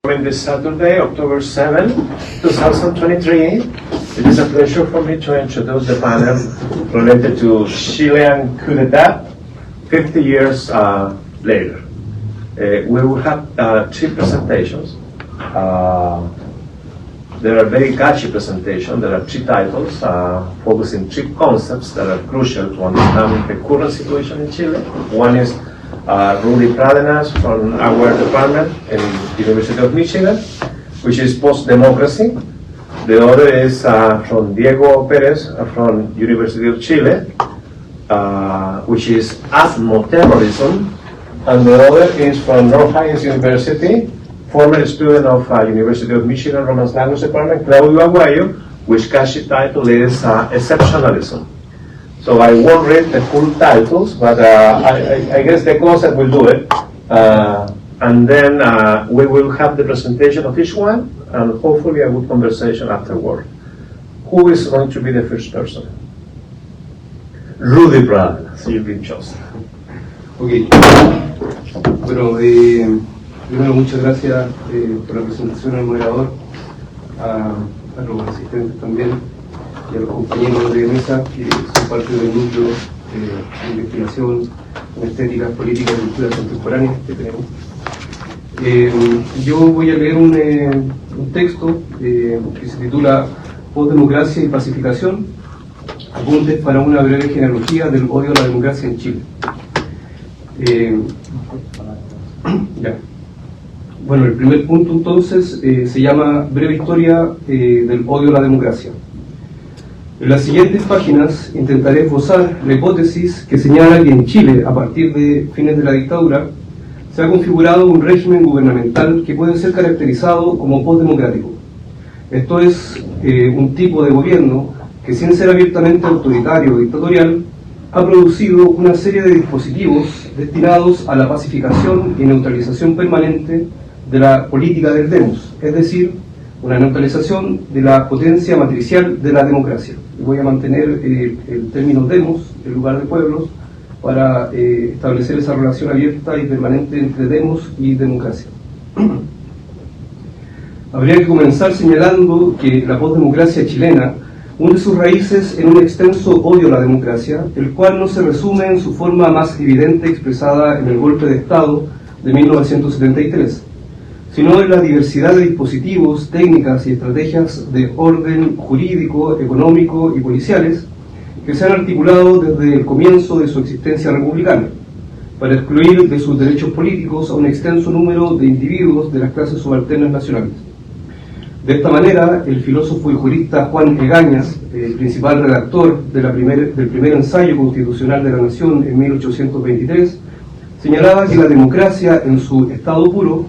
This Saturday, October 7, 2023, it is a pleasure for me to introduce the panel related to Chilean coup d'etat 50 years later. We will have three presentations. There are very catchy presentations. There are three titles focusing three concepts that are crucial to understand the current situation in Chile. One is Rudy Pradenas from our department in the University of Michigan, which is post-democracy. The other is from Diego Perez from University of Chile, which is ethno-terrorism. And the other is from North Hines University, former student of University of Michigan Romance Language Department, Claudio Aguayo, which catchy title is Exceptionalism. So I won't read the full titles, but I guess the concept will do it. And then we will have the presentation of each one, and hopefully a good conversation afterward. Who is going to be the first person? Rudy Pradenas, you've been chosen. Ok. Bueno, primero muchas gracias por la presentación al moderador, a los asistentes también, y a los compañeros de mesa que son parte del núcleo de investigación en estéticas, políticas y culturas contemporáneas que tenemos. Yo voy a leer un texto que se titula Postdemocracia y pacificación, apuntes para una breve genealogía del odio a la democracia en Chile. Bueno, el primer punto entonces se llama Breve historia del odio a la democracia. En las siguientes páginas intentaré esbozar la hipótesis que señala que en Chile, a partir de fines de la dictadura, se ha configurado un régimen gubernamental que puede ser caracterizado como postdemocrático. Esto es un tipo de gobierno que, sin ser abiertamente autoritario o dictatorial, ha producido una serie de dispositivos destinados a la pacificación y neutralización permanente de la política del demos, es decir, una neutralización de la potencia matricial de la democracia. Voy a mantener el término demos en lugar de pueblos para establecer esa relación abierta y permanente entre demos y democracia. Habría que comenzar señalando que la postdemocracia chilena hunde sus raíces en un extenso odio a la democracia, el cual no se resume en su forma más evidente expresada en el golpe de Estado de 1973, sino en la diversidad de dispositivos, técnicas y estrategias de orden jurídico, económico y policiales que se han articulado desde el comienzo de su existencia republicana, para excluir de sus derechos políticos a un extenso número de individuos de las clases subalternas nacionales. De esta manera, el filósofo y jurista Juan Egañas, el principal redactor del primer ensayo constitucional de la Nación en 1823, señalaba que la democracia en su estado puro,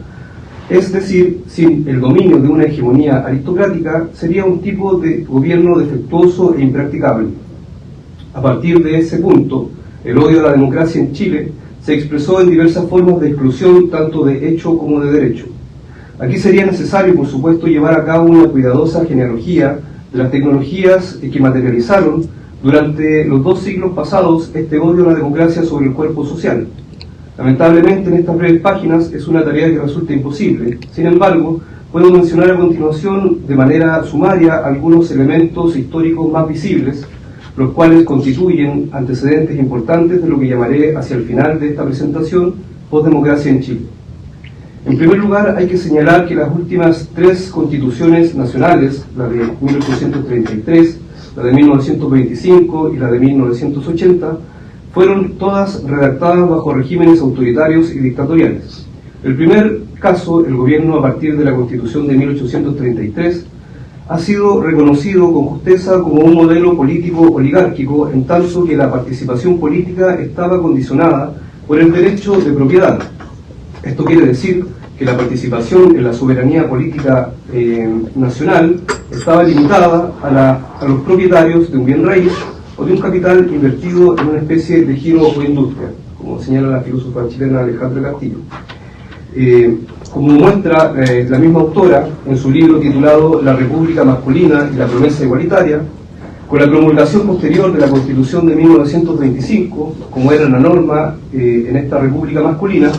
es decir, sin el dominio de una hegemonía aristocrática, sería un tipo de gobierno defectuoso e impracticable. A partir de ese punto, el odio a la democracia en Chile se expresó en diversas formas de exclusión, tanto de hecho como de derecho. Aquí sería necesario, por supuesto, llevar a cabo una cuidadosa genealogía de las tecnologías que materializaron durante los 2 siglos pasados este odio a la democracia sobre el cuerpo social. Lamentablemente, en estas breves páginas es una tarea que resulta imposible. Sin embargo, puedo mencionar a continuación de manera sumaria algunos elementos históricos más visibles, los cuales constituyen antecedentes importantes de lo que llamaré hacia el final de esta presentación postdemocracia en Chile. En primer lugar, hay que señalar que las últimas 3 constituciones nacionales, la de 1833, la de 1925 y la de 1980, fueron todas redactadas bajo regímenes autoritarios y dictatoriales. El primer caso, el gobierno a partir de la Constitución de 1833, ha sido reconocido con justeza como un modelo político oligárquico, en tanto que la participación política estaba condicionada por el derecho de propiedad. Esto quiere decir que la participación en la soberanía política nacional estaba limitada a los propietarios de un bien raíz o de un capital invertido en una especie de giro o industria, como señala la filósofa chilena Alejandra Castillo. Como muestra la misma autora en su libro titulado La República Masculina y la Promesa Igualitaria, con la promulgación posterior de la Constitución de 1925, como era la norma en esta República Masculina,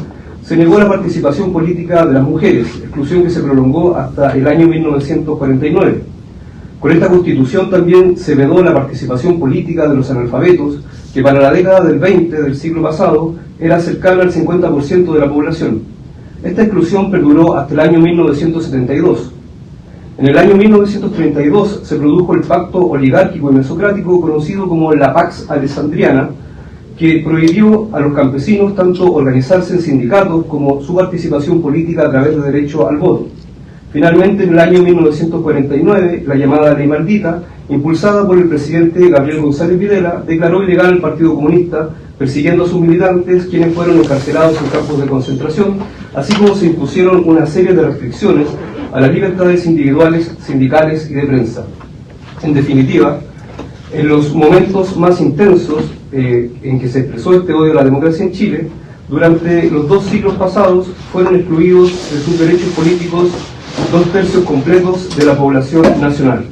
se negó la participación política de las mujeres, exclusión que se prolongó hasta el año 1949. Con esta constitución también se vedó la participación política de los analfabetos, que para la década del 20 del siglo pasado era cercana al 50% de la población. Esta exclusión perduró hasta el año 1972. En el año 1932 se produjo el pacto oligárquico y mesocrático conocido como la Pax Alessandriana, que prohibió a los campesinos tanto organizarse en sindicatos como su participación política a través de derecho al voto. Finalmente, en el año 1949, la llamada Ley Maldita, impulsada por el presidente Gabriel González Videla, declaró ilegal el Partido Comunista, persiguiendo a sus militantes, quienes fueron encarcelados en campos de concentración, así como se impusieron una serie de restricciones a las libertades individuales, sindicales y de prensa. En definitiva, en los momentos más intensos en que se expresó este odio a la democracia en Chile, durante los 2 siglos pasados fueron excluidos de sus derechos políticos 2/3 completos de la población nacional.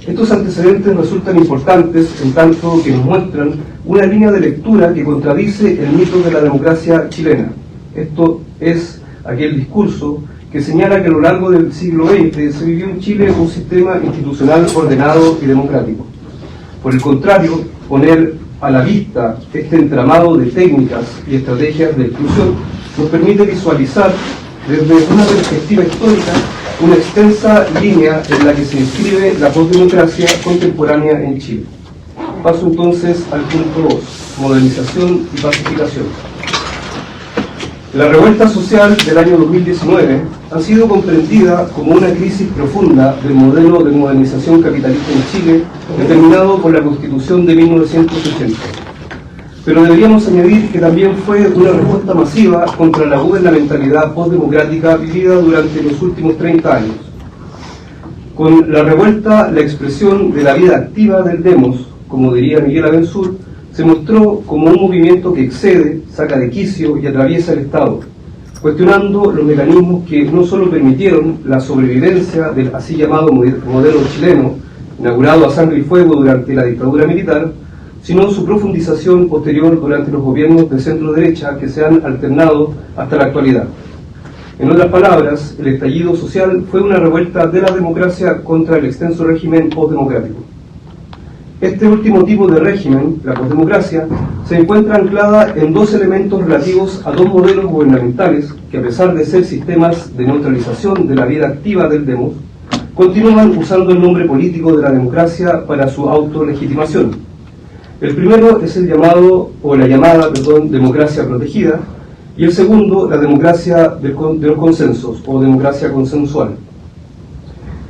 Estos antecedentes resultan importantes en tanto que nos muestran una línea de lectura que contradice el mito de la democracia chilena. Esto es aquel discurso que señala que a lo largo del siglo XX se vivió en Chile un sistema institucional ordenado y democrático. Por el contrario, poner a la vista este entramado de técnicas y estrategias de exclusión nos permite visualizar desde una perspectiva histórica una extensa línea en la que se inscribe la postdemocracia contemporánea en Chile. Paso entonces al punto 2, modernización y pacificación. La revuelta social del año 2019 ha sido comprendida como una crisis profunda del modelo de modernización capitalista en Chile, determinado por la Constitución de 1980. Pero deberíamos añadir que también fue una respuesta masiva contra la gubernamentalidad postdemocrática vivida durante los últimos 30 años. Con la revuelta, la expresión de la vida activa del demos, como diría Miguel Abensur, se mostró como un movimiento que excede, saca de quicio y atraviesa el Estado, cuestionando los mecanismos que no solo permitieron la sobrevivencia del así llamado modelo chileno, inaugurado a sangre y fuego durante la dictadura militar, sino su profundización posterior durante los gobiernos de centro-derecha que se han alternado hasta la actualidad. En otras palabras, el estallido social fue una revuelta de la democracia contra el extenso régimen postdemocrático. Este último tipo de régimen, la postdemocracia, se encuentra anclada en 2 elementos relativos a 2 modelos gubernamentales que, a pesar de ser sistemas de neutralización de la vida activa del demos, continúan usando el nombre político de la democracia para su autolegitimación. El primero es el llamado, o la llamada, democracia protegida, y el segundo, la democracia de los consensos, o democracia consensual.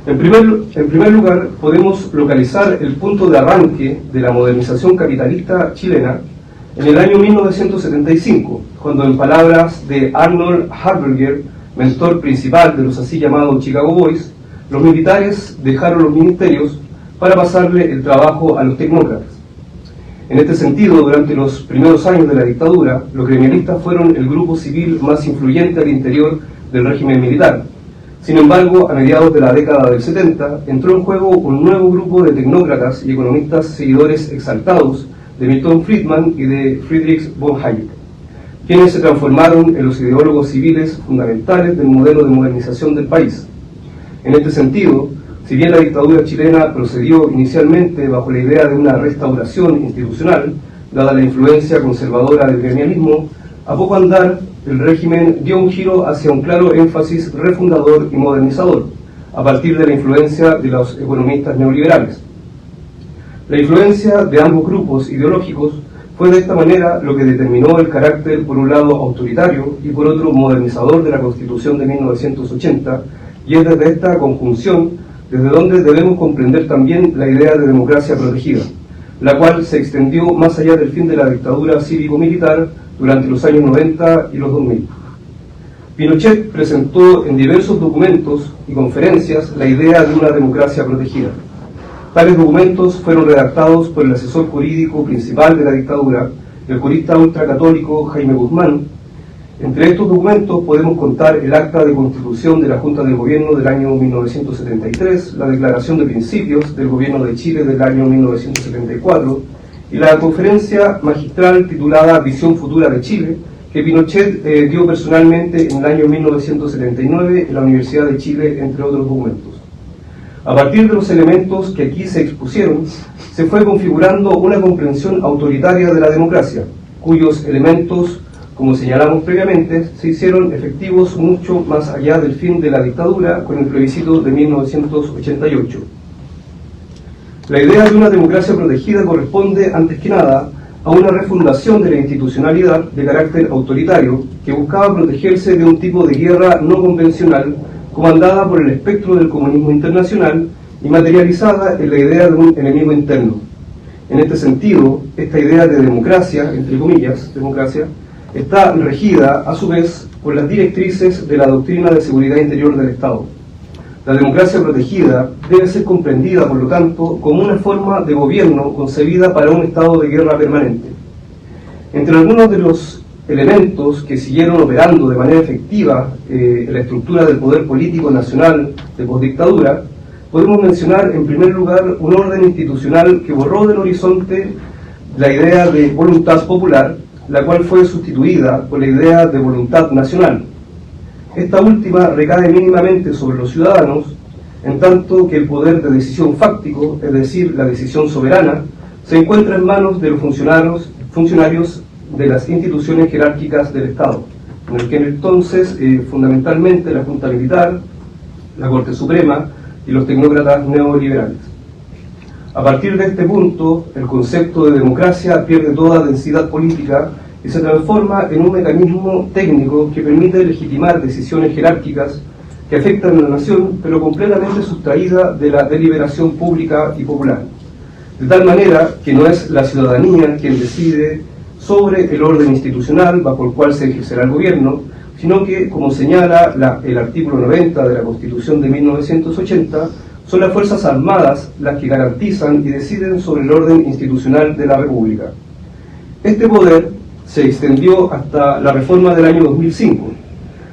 En primer lugar, podemos localizar el punto de arranque de la modernización capitalista chilena en el año 1975, cuando, en palabras de Arnold Harberger, mentor principal de los así llamados Chicago Boys, los militares dejaron los ministerios para pasarle el trabajo a los tecnócratas. En este sentido, durante los primeros años de la dictadura, los gremialistas fueron el grupo civil más influyente al interior del régimen militar. Sin embargo, a mediados de la década del 70, entró en juego un nuevo grupo de tecnócratas y economistas seguidores exaltados de Milton Friedman y de Friedrich von Hayek, quienes se transformaron en los ideólogos civiles fundamentales del modelo de modernización del país. En este sentido, si bien la dictadura chilena procedió inicialmente bajo la idea de una restauración institucional, dada la influencia conservadora del gremialismo, a poco andar el régimen dio un giro hacia un claro énfasis refundador y modernizador, a partir de la influencia de los economistas neoliberales. La influencia de ambos grupos ideológicos fue de esta manera lo que determinó el carácter, por un lado, autoritario y por otro, modernizador de la Constitución de 1980, y es desde esta conjunción desde donde debemos comprender también la idea de democracia protegida, la cual se extendió más allá del fin de la dictadura cívico-militar durante los años 90 y los 2000. Pinochet presentó en diversos documentos y conferencias la idea de una democracia protegida. Tales documentos fueron redactados por el asesor jurídico principal de la dictadura, el jurista ultracatólico Jaime Guzmán. Entre estos documentos podemos contar el Acta de Constitución de la Junta de Gobierno del año 1973, la Declaración de Principios del Gobierno de Chile del año 1974 y la conferencia magistral titulada Visión Futura de Chile, que Pinochet dio personalmente en el año 1979 en la Universidad de Chile, entre otros documentos. A partir de los elementos que aquí se expusieron, se fue configurando una comprensión autoritaria de la democracia, cuyos elementos, como señalamos previamente, se hicieron efectivos mucho más allá del fin de la dictadura con el plebiscito de 1988. La idea de una democracia protegida corresponde, antes que nada, a una refundación de la institucionalidad de carácter autoritario que buscaba protegerse de un tipo de guerra no convencional comandada por el espectro del comunismo internacional y materializada en la idea de un enemigo interno. En este sentido, esta idea de democracia, entre comillas, democracia, está regida a su vez por las directrices de la doctrina de seguridad interior del Estado. La democracia protegida debe ser comprendida, por lo tanto, como una forma de gobierno concebida para un estado de guerra permanente. Entre algunos de los elementos que siguieron operando de manera efectiva en la estructura del poder político nacional de postdictadura, podemos mencionar en primer lugar un orden institucional que borró del horizonte la idea de voluntad popular, la cual fue sustituida por la idea de voluntad nacional. Esta última recae mínimamente sobre los ciudadanos, en tanto que el poder de decisión fáctico, es decir, la decisión soberana, se encuentra en manos de los funcionarios de las instituciones jerárquicas del Estado, en el que entonces fundamentalmente la Junta Militar, la Corte Suprema y los tecnócratas neoliberales. A partir de este punto, el concepto de democracia pierde toda densidad política y se transforma en un mecanismo técnico que permite legitimar decisiones jerárquicas que afectan a la nación, pero completamente sustraída de la deliberación pública y popular. De tal manera que no es la ciudadanía quien decide sobre el orden institucional bajo el cual se ejercerá el gobierno, sino que, como señala el artículo 90 de la Constitución de 1980, son las Fuerzas Armadas las que garantizan y deciden sobre el orden institucional de la República. Este poder se extendió hasta la reforma del año 2005.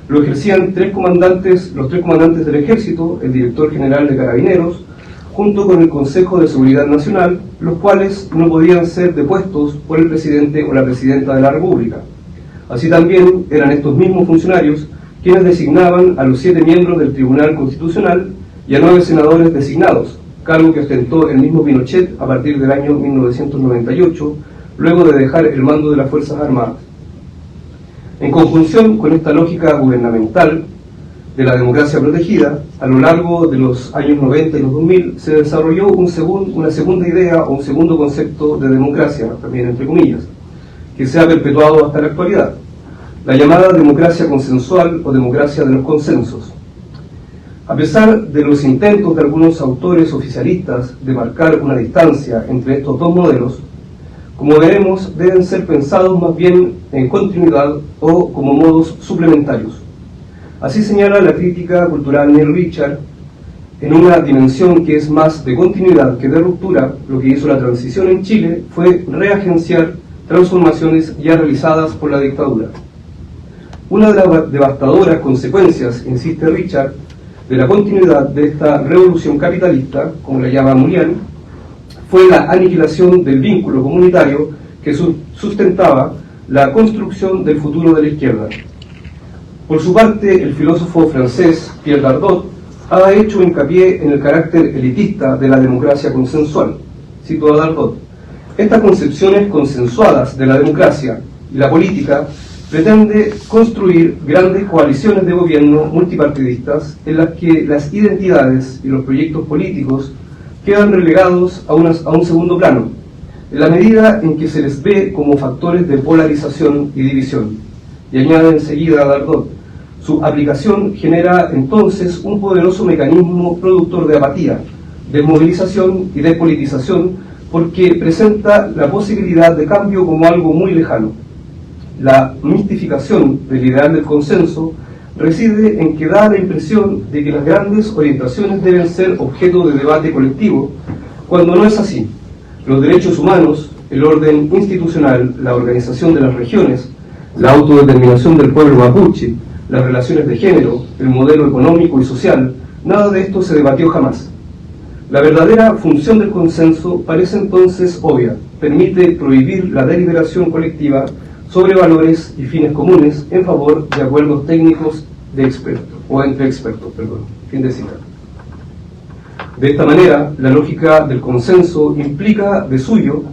Lo ejercían los tres comandantes del Ejército, el director general de Carabineros, junto con el Consejo de Seguridad Nacional, los cuales no podían ser depuestos por el presidente o la presidenta de la República. Así también eran estos mismos funcionarios quienes designaban a los 7 miembros del Tribunal Constitucional y a 9 senadores designados, cargo que ostentó el mismo Pinochet a partir del año 1998, luego de dejar el mando de las Fuerzas Armadas. En conjunción con esta lógica gubernamental de la democracia protegida, a lo largo de los años 90 y los 2000 se desarrolló una segunda idea o un segundo concepto de democracia, también entre comillas, que se ha perpetuado hasta la actualidad, la llamada democracia consensual o democracia de los consensos. A pesar de los intentos de algunos autores oficialistas de marcar una distancia entre estos dos modelos, como veremos, deben ser pensados más bien en continuidad o como modos suplementarios. Así señala la crítica cultural Neil Richard, en una dimensión que es más de continuidad que de ruptura. Lo que hizo la transición en Chile fue reagenciar transformaciones ya realizadas por la dictadura. Una de las devastadoras consecuencias, insiste Richard, de la continuidad de esta revolución capitalista, como la llama Muriel, fue la aniquilación del vínculo comunitario que sustentaba la construcción del futuro de la izquierda. Por su parte, el filósofo francés Pierre Dardot ha hecho hincapié en el carácter elitista de la democracia consensual. Cito a Dardot: estas concepciones consensuadas de la democracia y la política pretende construir grandes coaliciones de gobierno multipartidistas en las que las identidades y los proyectos políticos quedan relegados a un segundo plano, en la medida en que se les ve como factores de polarización y división. Y añade enseguida a Dardot: su aplicación genera entonces un poderoso mecanismo productor de apatía, desmovilización y despolitización, porque presenta la posibilidad de cambio como algo muy lejano. La mistificación del ideal del consenso reside en que da la impresión de que las grandes orientaciones deben ser objeto de debate colectivo, cuando no es así. Los derechos humanos, el orden institucional, la organización de las regiones, la autodeterminación del pueblo mapuche, las relaciones de género, el modelo económico y social, nada de esto se debatió jamás. La verdadera función del consenso parece entonces obvia: permite prohibir la deliberación colectiva sobre valores y fines comunes en favor de acuerdos técnicos de expertos, o entre expertos, perdón. Fin de cita. De esta manera, la lógica del consenso implica de suyo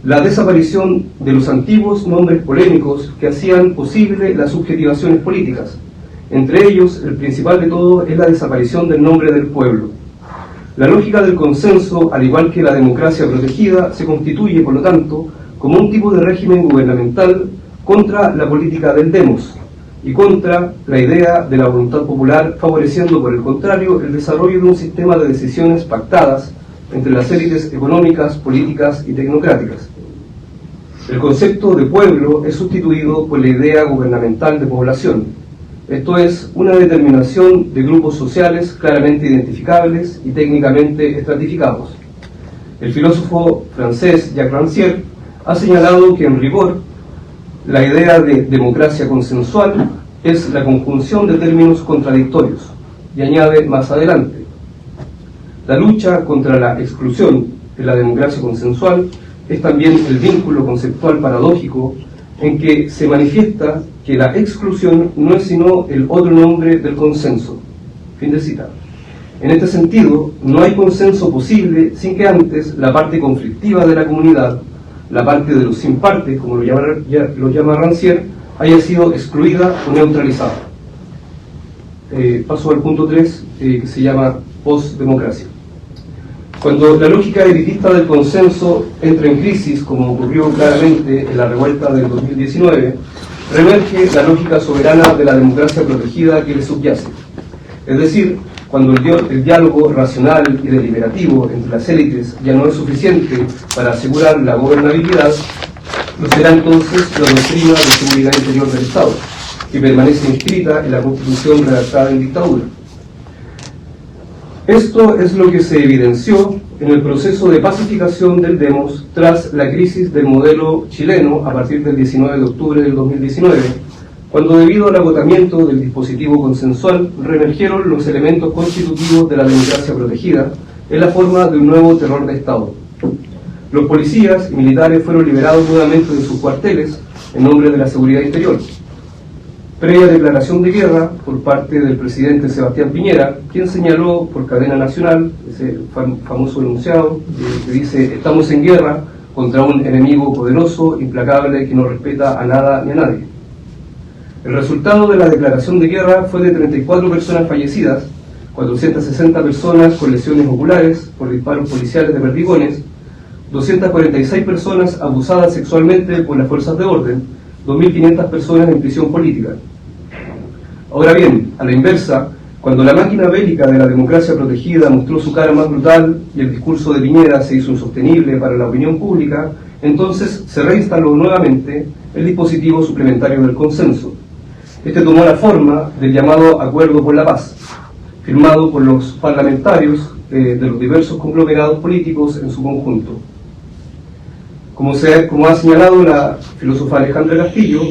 la desaparición de los antiguos nombres polémicos que hacían posible las subjetivaciones políticas. Entre ellos, el principal de todo es la desaparición del nombre del pueblo. La lógica del consenso, al igual que la democracia protegida, se constituye, por lo tanto, como un tipo de régimen gubernamental contra la política del demos y contra la idea de la voluntad popular, favoreciendo, por el contrario, el desarrollo de un sistema de decisiones pactadas entre las élites económicas, políticas y tecnocráticas. El concepto de pueblo es sustituido por la idea gubernamental de población. Esto es una determinación de grupos sociales claramente identificables y técnicamente estratificados. El filósofo francés Jacques Rancière ha señalado que, en rigor, la idea de democracia consensual es la conjunción de términos contradictorios, y añade más adelante: la lucha contra la exclusión en la democracia consensual es también el vínculo conceptual paradójico en que se manifiesta que la exclusión no es sino el otro nombre del consenso. Fin de cita. En este sentido, no hay consenso posible sin que antes la parte conflictiva de la comunidad, la parte de los sin parte, como lo llama Rancière, haya sido excluida o neutralizada. Paso al punto 3, que se llama postdemocracia. Cuando la lógica elitista del consenso entra en crisis, como ocurrió claramente en la revuelta del 2019, reemerge la lógica soberana de la democracia protegida que le subyace. Es decir, cuando el diálogo racional y deliberativo entre las élites ya no es suficiente para asegurar la gobernabilidad, lo será entonces la doctrina de seguridad interior del Estado, que permanece inscrita en la Constitución redactada en dictadura. Esto es lo que se evidenció en el proceso de pacificación del demos tras la crisis del modelo chileno a partir del 19 de octubre del 2019, cuando, debido al agotamiento del dispositivo consensual, reemergieron los elementos constitutivos de la democracia protegida en la forma de un nuevo terror de Estado. Los policías y militares fueron liberados nuevamente de sus cuarteles en nombre de la seguridad interior. Previa declaración de guerra por parte del presidente Sebastián Piñera, quien señaló por cadena nacional, ese famoso enunciado que dice: estamos en guerra contra un enemigo poderoso, implacable, que no respeta a nada ni a nadie. El resultado de la declaración de guerra fue de 34 personas fallecidas, 460 personas con lesiones oculares por disparos policiales de perdigones, 246 personas abusadas sexualmente por las fuerzas de orden, 2.500 personas en prisión política. Ahora bien, a la inversa, cuando la máquina bélica de la democracia protegida mostró su cara más brutal y el discurso de Piñera se hizo insostenible para la opinión pública, entonces se reinstaló nuevamente el dispositivo suplementario del consenso. Este tomó la forma del llamado Acuerdo por la Paz, firmado por los parlamentarios de los diversos conglomerados políticos en su conjunto. Como ha señalado la filósofa Alejandra Castillo,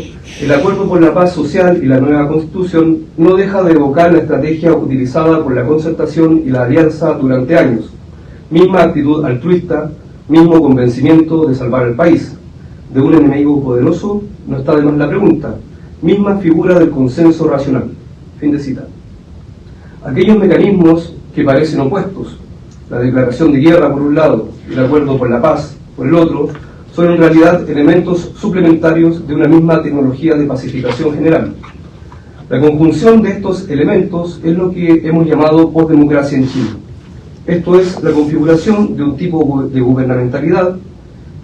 el Acuerdo por la Paz Social y la nueva Constitución no deja de evocar la estrategia utilizada por la concertación y la alianza durante años: misma actitud altruista, mismo convencimiento de salvar al país. De un enemigo poderoso no está de más la pregunta: misma figura del consenso racional. Fin de cita. Aquellos mecanismos que parecen opuestos, la declaración de guerra por un lado y el Acuerdo por la Paz por el otro, son en realidad elementos suplementarios de una misma tecnología de pacificación general. La conjunción de estos elementos es lo que hemos llamado postdemocracia en Chile. Esto es la configuración de un tipo de gubernamentalidad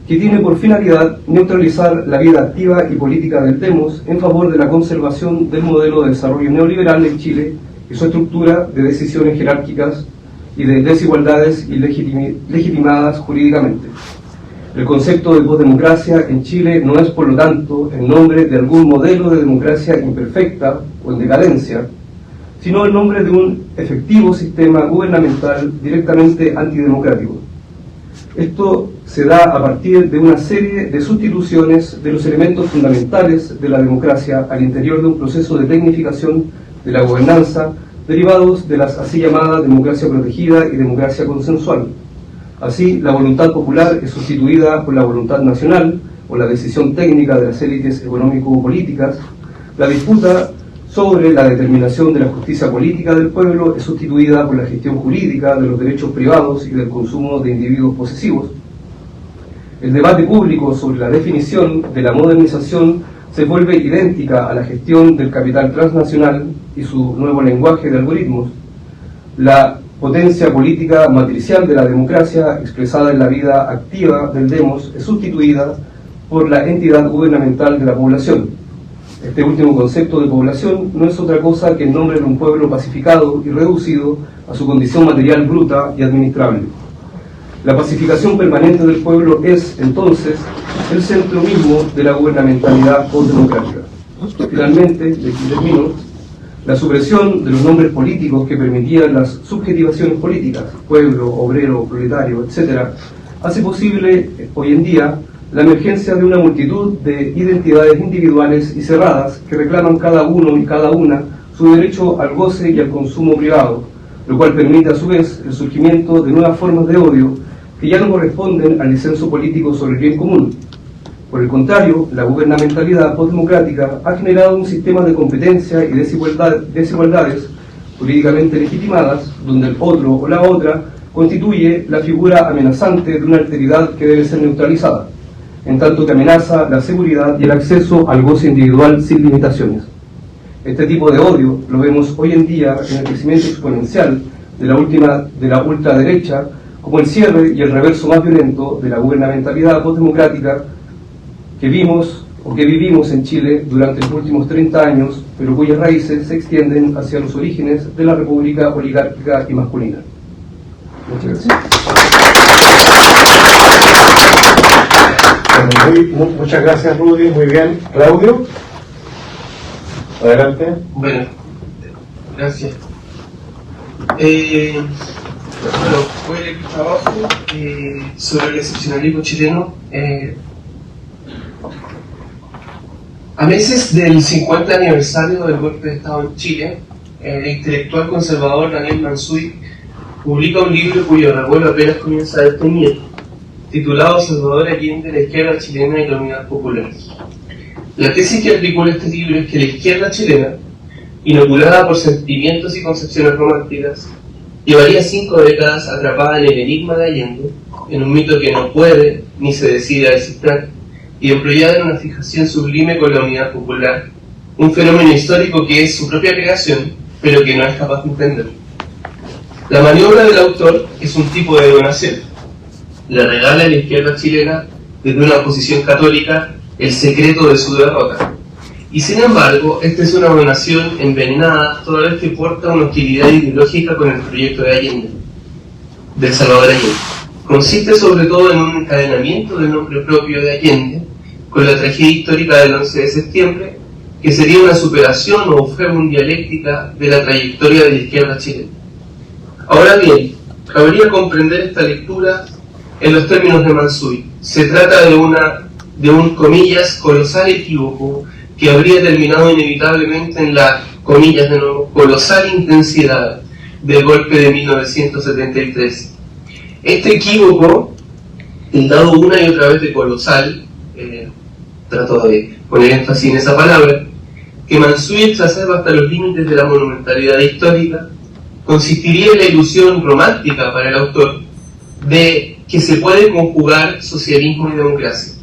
que tiene por finalidad neutralizar la vida activa y política del demos en favor de la conservación del modelo de desarrollo neoliberal en Chile y su estructura de decisiones jerárquicas y de desigualdades legitimadas jurídicamente. El concepto de postdemocracia en Chile no es, por lo tanto, el nombre de algún modelo de democracia imperfecta o en decadencia, sino el nombre de un efectivo sistema gubernamental directamente antidemocrático. Esto se da a partir de una serie de sustituciones de los elementos fundamentales de la democracia al interior de un proceso de tecnificación de la gobernanza derivados de las así llamadas democracia protegida y democracia consensual. Así, la voluntad popular es sustituida por la voluntad nacional o la decisión técnica de las élites económico-políticas, la disputa sobre la determinación de la justicia política del pueblo es sustituida por la gestión jurídica de los derechos privados y del consumo de individuos posesivos. El debate público sobre la definición de la modernización se vuelve idéntica a la gestión del capital transnacional y su nuevo lenguaje de algoritmos. La potencia política matricial de la democracia, expresada en la vida activa del demos, es sustituida por la entidad gubernamental de la población. Este último concepto de población no es otra cosa que el nombre de un pueblo pacificado y reducido a su condición material bruta y administrable. La pacificación permanente del pueblo es, entonces, el centro mismo de la gubernamentalidad postdemocrática. Finalmente, de aquí termino, la supresión de los nombres políticos que permitían las subjetivaciones políticas, pueblo, obrero, proletario, etc., hace posible hoy en día la emergencia de una multitud de identidades individuales y cerradas que reclaman cada uno y cada una su derecho al goce y al consumo privado, lo cual permite a su vez el surgimiento de nuevas formas de odio que ya no corresponden al disenso político sobre el bien común. Por el contrario, la gubernamentalidad postdemocrática ha generado un sistema de competencia y desigualdades jurídicamente legitimadas, donde el otro o la otra constituye la figura amenazante de una alteridad que debe ser neutralizada, en tanto que amenaza la seguridad y el acceso al goce individual sin limitaciones. Este tipo de odio lo vemos hoy en día en el crecimiento exponencial de la ultraderecha, como el cierre y el reverso más violento de la gubernamentalidad postdemocrática que vivimos en Chile durante los últimos 30 años, pero cuyas raíces se extienden hacia los orígenes de la república oligárquica y masculina. Muchas gracias. Muchas gracias, Rudy. Muy bien. Claudio, adelante. Bueno, gracias. Voy a leer un trabajo sobre el excepcionalismo chileno. A meses del 50 aniversario del golpe de Estado en Chile, el intelectual conservador Daniel Mansuy publica un libro cuyo revuelo apenas comienza a desteñir, titulado Salvador Allende, la izquierda chilena y la unidad popular. La tesis que articula este libro es que la izquierda chilena, inoculada por sentimientos y concepciones románticas, llevaría 5 décadas atrapada en el enigma de Allende, en un mito que no puede ni se decide a descifrar, y empleada en una fijación sublime con la unidad popular, un fenómeno histórico que es su propia creación, pero que no es capaz de entender. La maniobra del autor es un tipo de donación. Le regala a la izquierda chilena, desde una posición católica, el secreto de su derrota. Y sin embargo, esta es una donación envenenada toda vez que porta una hostilidad ideológica con el proyecto de Allende, del Salvador Allende. Consiste sobre todo en un encadenamiento del nombre propio de Allende con la tragedia histórica del 11 de septiembre, que sería una superación o eufemum dialéctica de la trayectoria de la izquierda chilena. Ahora bien, cabría comprender esta lectura en los términos de Mansuy. Se trata de un, comillas, colosal equívoco que habría terminado inevitablemente en la, comillas de nuevo, colosal intensidad del golpe de 1973. Este equívoco, tildado una y otra vez de colosal, trato de poner énfasis en esa palabra, que Mansuy exacerba hasta los límites de la monumentalidad histórica, consistiría en la ilusión romántica para el autor de que se puede conjugar socialismo y democracia.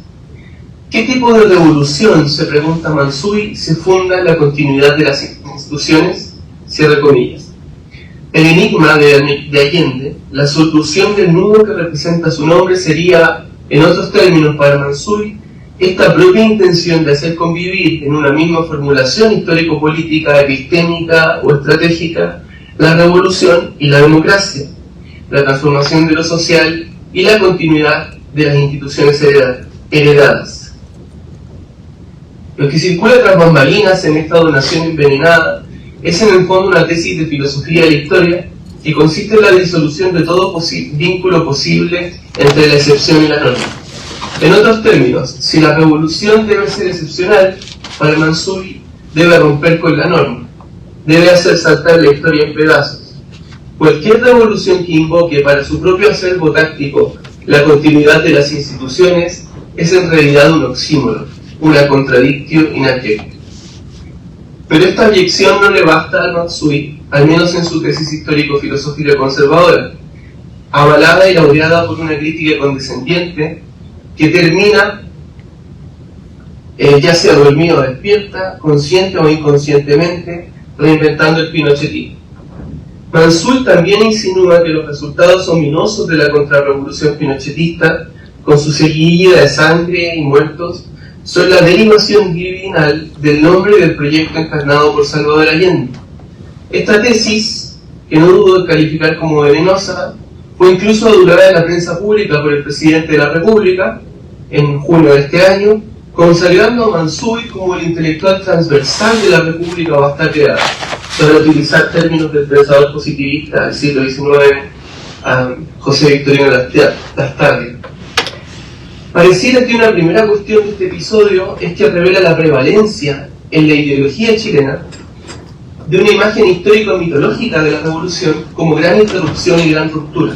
¿Qué tipo de revolución, se pregunta Mansuy, se funda en la continuidad de las instituciones? Cierre comillas. El enigma de Allende, la solución del nudo que representa su nombre, sería, en otros términos para Mansuy, esta propia intención de hacer convivir en una misma formulación histórico-política, epistémica o estratégica la revolución y la democracia, la transformación de lo social y la continuidad de las instituciones heredadas. Lo que circula tras bambalinas en esta donación envenenada es en el fondo una tesis de filosofía de la historia que consiste en la disolución de todo vínculo posible entre la excepción y la norma. En otros términos, si la revolución debe ser excepcional, para Mansuy debe romper con la norma, debe hacer saltar la historia en pedazos. Cualquier revolución que invoque para su propio acervo táctico la continuidad de las instituciones es en realidad un oxímoron, una contradictio in adjecto. Pero esta abyección no le basta a Mansui, al menos en su tesis histórico-filosófica conservadora, avalada y laureada por una crítica condescendiente que termina, ya sea dormida o despierta, consciente o inconscientemente, reinventando el pinochetismo. Mansui también insinúa que los resultados ominosos de la contrarrevolución pinochetista, con su seguidilla de sangre y muertos, son la derivación divinal del nombre del proyecto encarnado por Salvador Allende. Esta tesis, que no dudo de calificar como venenosa, fue incluso adulada en la prensa pública por el presidente de la República en junio de este año, consagrando a Mansui como el intelectual transversal de la República bastante edad, para utilizar términos del pensador positivista del siglo XIX, José Victorino Lastarria. Pareciera que una primera cuestión de este episodio es que revela la prevalencia en la ideología chilena de una imagen histórico-mitológica de la revolución como gran interrupción y gran ruptura.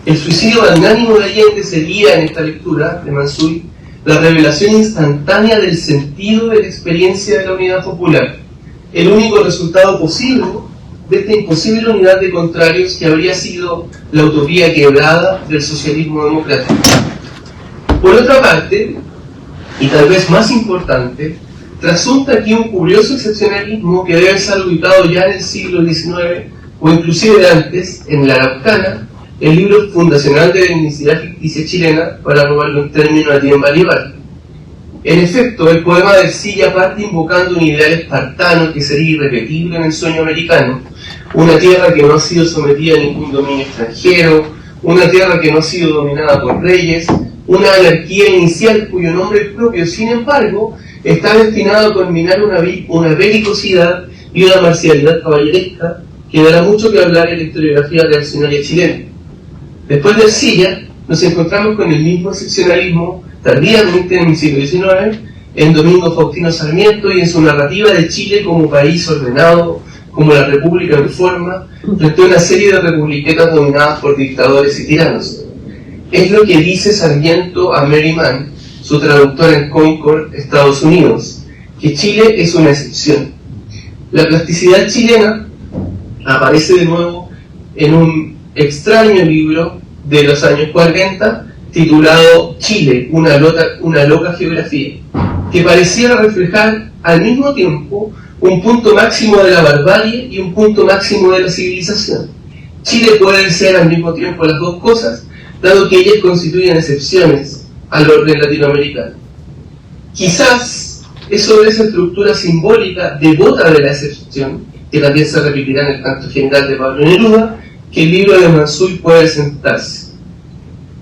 El suicidio magnánimo de Allende sería, en esta lectura de Mansui, la revelación instantánea del sentido de la experiencia de la unidad popular, el único resultado posible de esta imposible unidad de contrarios que habría sido la utopía quebrada del socialismo democrático. Por otra parte, y tal vez más importante, trasunta aquí un curioso excepcionalismo que debe estar ubicado ya en el siglo XIX o inclusive antes, en la Araucana, el libro fundacional de la etnicidad ficticia chilena, para robarle un término a Tien Bolívar. En efecto, el poema de Ercilla parte invocando un ideal espartano que sería irrepetible en el sueño americano, una tierra que no ha sido sometida a ningún dominio extranjero, una tierra que no ha sido dominada por reyes, una anarquía inicial cuyo nombre propio, sin embargo, está destinado a culminar una belicosidad y una marcialidad caballeresca que dará mucho que hablar en la historiografía reaccionaria chilena. Después de Ercilla, nos encontramos con el mismo excepcionalismo tardíamente en el siglo XIX, en Domingo Faustino Sarmiento y en su narrativa de Chile como país ordenado, como la República en forma, frente a una serie de republiquetas dominadas por dictadores y tiranos. Es lo que dice Sarmiento a Mary Mann, su traductora en Concord, Estados Unidos, que Chile es una excepción. La plasticidad chilena aparece de nuevo en un extraño libro de los años 40 titulado Chile, una loca geografía, que pareciera reflejar al mismo tiempo un punto máximo de la barbarie y un punto máximo de la civilización. Chile puede ser al mismo tiempo las dos cosas, dado que ellas constituyen excepciones al orden latinoamericano. Quizás es sobre esa estructura simbólica devota de la excepción, que también se repetirá en el canto general de Pablo Neruda, que el libro de Mansui puede sentarse.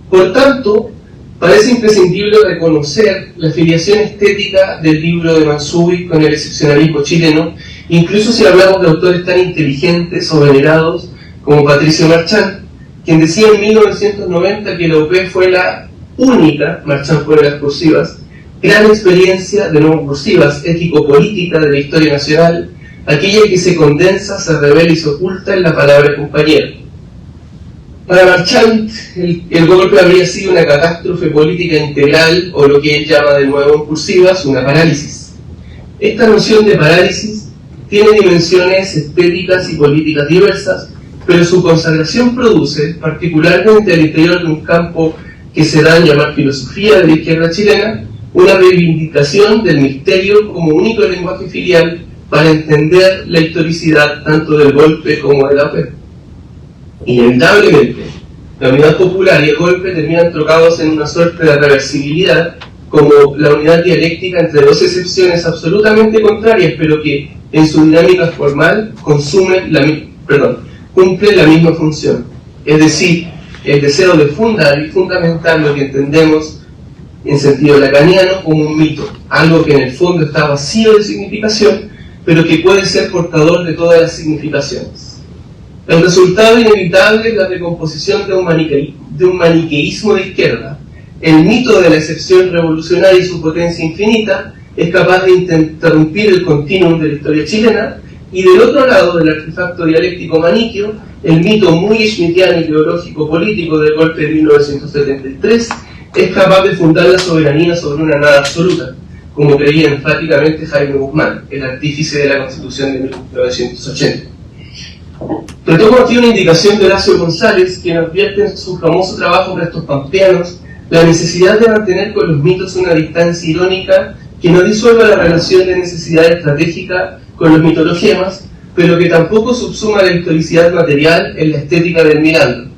Por tanto, parece imprescindible reconocer la filiación estética del libro de Mansui con el excepcionalismo chileno, incluso si hablamos de autores tan inteligentes o venerados como Patricio Marchán, quien decía en 1990 que la UP fue la única, Marchán fuera las cursivas, gran experiencia, de nuevo cursivas, ético-política de la historia nacional, aquella que se condensa, se revela y se oculta en la palabra compañera. Para Marchand, el golpe habría sido una catástrofe política integral, o lo que él llama de nuevo en cursivas, una parálisis. Esta noción de parálisis tiene dimensiones estéticas y políticas diversas, pero su consagración produce, particularmente al interior de un campo que se da en llamar filosofía de la izquierda chilena, una reivindicación del misterio como único lenguaje filial para entender la historicidad tanto del golpe como de la OPE. Inevitablemente, la unidad popular y el golpe terminan trocados en una suerte de reversibilidad, como la unidad dialéctica entre dos excepciones absolutamente contrarias, pero que en su dinámica formal cumplen la misma función. Es decir, el deseo de fundar y fundamentar lo que entendemos en sentido lacaniano como un mito, algo que en el fondo está vacío de significación, pero que puede ser portador de todas las significaciones. El resultado inevitable es la recomposición de un maniqueísmo de izquierda. El mito de la excepción revolucionaria y su potencia infinita es capaz de interrumpir el continuum de la historia chilena, y del otro lado del artefacto dialéctico maniqueo, el mito muy schmittiano y ideológico político del golpe de 1973 es capaz de fundar la soberanía sobre una nada absoluta, como creía enfáticamente Jaime Guzmán, el artífice de la Constitución de 1980. Retomo aquí una indicación de Horacio González, quien advierte en su famoso trabajo Restos Pampeanos la necesidad de mantener con los mitos una distancia irónica que no disuelva la relación de necesidad estratégica con los mitologemas, pero que tampoco subsuma la historicidad material en la estética del mirando.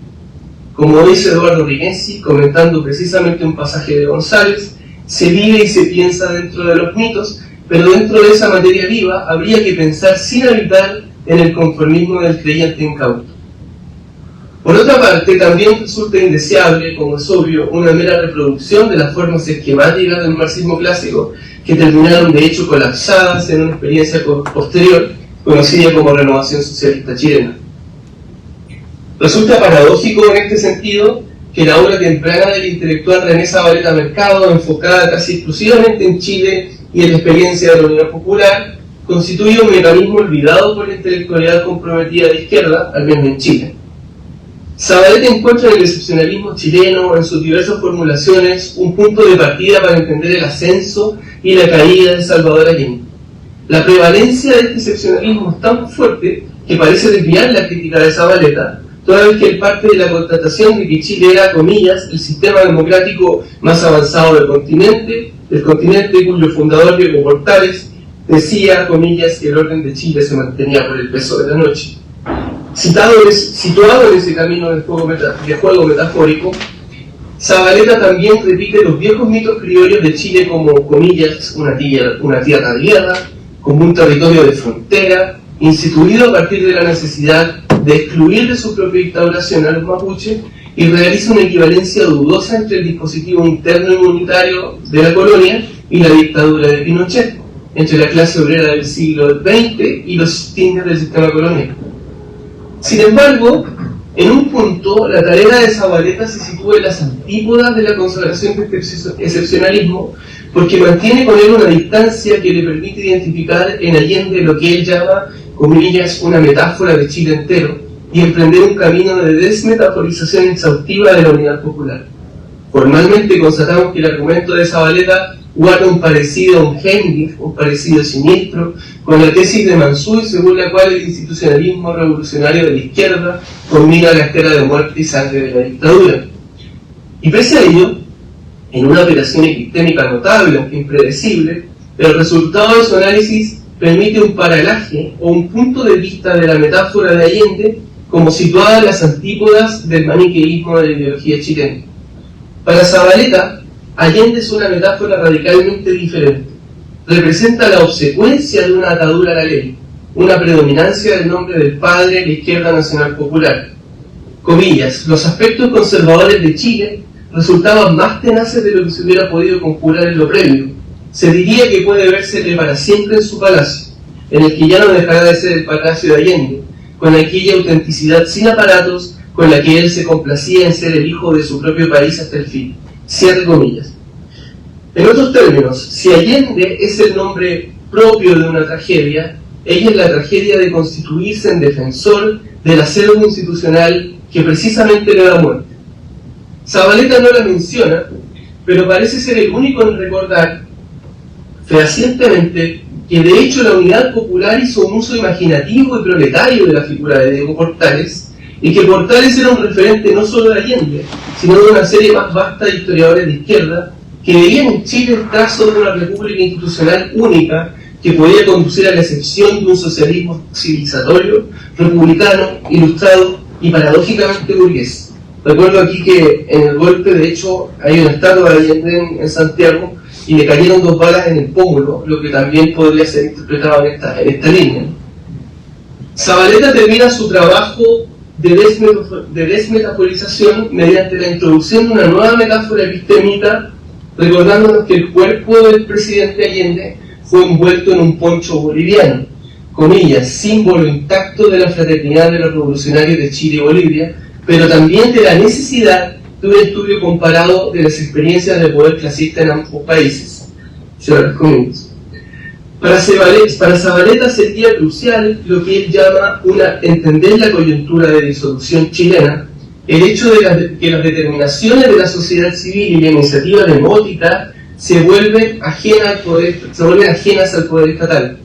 Como dice Eduardo Rigenzi, comentando precisamente un pasaje de González, se vive y se piensa dentro de los mitos, pero dentro de esa materia viva habría que pensar sin habitar en el conformismo del creyente incauto. Por otra parte, también resulta indeseable, como es obvio, una mera reproducción de las formas esquemáticas del marxismo clásico, que terminaron de hecho colapsadas en una experiencia posterior, conocida como Renovación Socialista Chilena. Resulta paradójico en este sentido que la obra temprana del intelectual René Zabaleta Mercado, enfocada casi exclusivamente en Chile y en la experiencia de la Unidad Popular, constituye un mecanismo olvidado por la intelectualidad comprometida de izquierda, al menos en Chile. Zabaleta encuentra en el excepcionalismo chileno, en sus diversas formulaciones, un punto de partida para entender el ascenso y la caída de Salvador Allende. La prevalencia de este excepcionalismo es tan fuerte que parece desviar la crítica de Zabaleta, toda vez que él parte de la constatación de que Chile era, comillas, el sistema democrático más avanzado del continente cuyo fundador, Diego Portales, decía, comillas, que el orden de Chile se mantenía por el peso de la noche. Situado en ese camino de juego metafórico, Zabaleta también repite los viejos mitos criollos de Chile como, comillas, una tierra de guerra, como un territorio de frontera, instituido a partir de la necesidad de excluir de su propia instauración a los mapuches, y realiza una equivalencia dudosa entre el dispositivo interno inmunitario de la colonia y la dictadura de Pinochet, entre la clase obrera del siglo XX y los tintes del sistema colonial. Sin embargo, en un punto, la tarea de Zabaleta se sitúa en las antípodas de la consagración de este excepcionalismo, porque mantiene con él una distancia que le permite identificar en Allende lo que él llama, comillas, una metáfora de Chile entero, y emprender un camino de desmetaforización exhaustiva de la Unidad Popular. Formalmente constatamos que el argumento de Zabaleta guarda un parecido, un Heimlich, un parecido siniestro, con la tesis de Mansuy, según la cual el institucionalismo revolucionario de la izquierda combina la esfera de muerte y sangre de la dictadura. Y pese a ello, en una operación epistémica notable, aunque impredecible, el resultado de su análisis permite un paralaje o un punto de vista de la metáfora de Allende como situada en las antípodas del maniqueísmo de la ideología chilena. Para Zabaleta, Allende es una metáfora radicalmente diferente. Representa la obsecuencia de una atadura a la ley, una predominancia del nombre del padre de la izquierda nacional popular. Comillas, los aspectos conservadores de Chile resultaban más tenaces de lo que se hubiera podido conjurar en lo previo. Se diría que puede vérsele para siempre en su palacio, en el que ya no dejará de ser el palacio de Allende, con aquella autenticidad sin aparatos con la que él se complacía en ser el hijo de su propio país hasta el fin. Cierre comillas. En otros términos, si Allende es el nombre propio de una tragedia, ella es la tragedia de constituirse en defensor del acervo institucional que precisamente le da muerte. Zabaleta no la menciona, pero parece ser el único en recordar fehacientemente que de hecho la Unidad Popular hizo un uso imaginativo y proletario de la figura de Diego Portales, y que Portales era un referente no solo de Allende, sino de una serie más vasta de historiadores de izquierda que veían en Chile el trazo de una república institucional única que podía conducir a la excepción de un socialismo civilizatorio, republicano, ilustrado y paradójicamente burgués. Recuerdo aquí que en el golpe, de hecho, hay una estatua de Allende en Santiago y le cayeron 2 balas en el pómulo, lo que también podría ser interpretado en esta línea. Zabaleta termina su trabajo de desmetaforización mediante la introducción de una nueva metáfora epistémica, recordándonos que el cuerpo del presidente Allende fue envuelto en un poncho boliviano, comillas, símbolo intacto de la fraternidad de los revolucionarios de Chile y Bolivia, pero también de la necesidad de un estudio comparado de las experiencias de poder clasista en ambos países. Cierro las comillas. Para Zabaleta sería crucial lo que él llama entender la coyuntura de disolución chilena, el hecho de que las determinaciones de la sociedad civil y la iniciativa demótica se vuelven ajenas al poder estatal.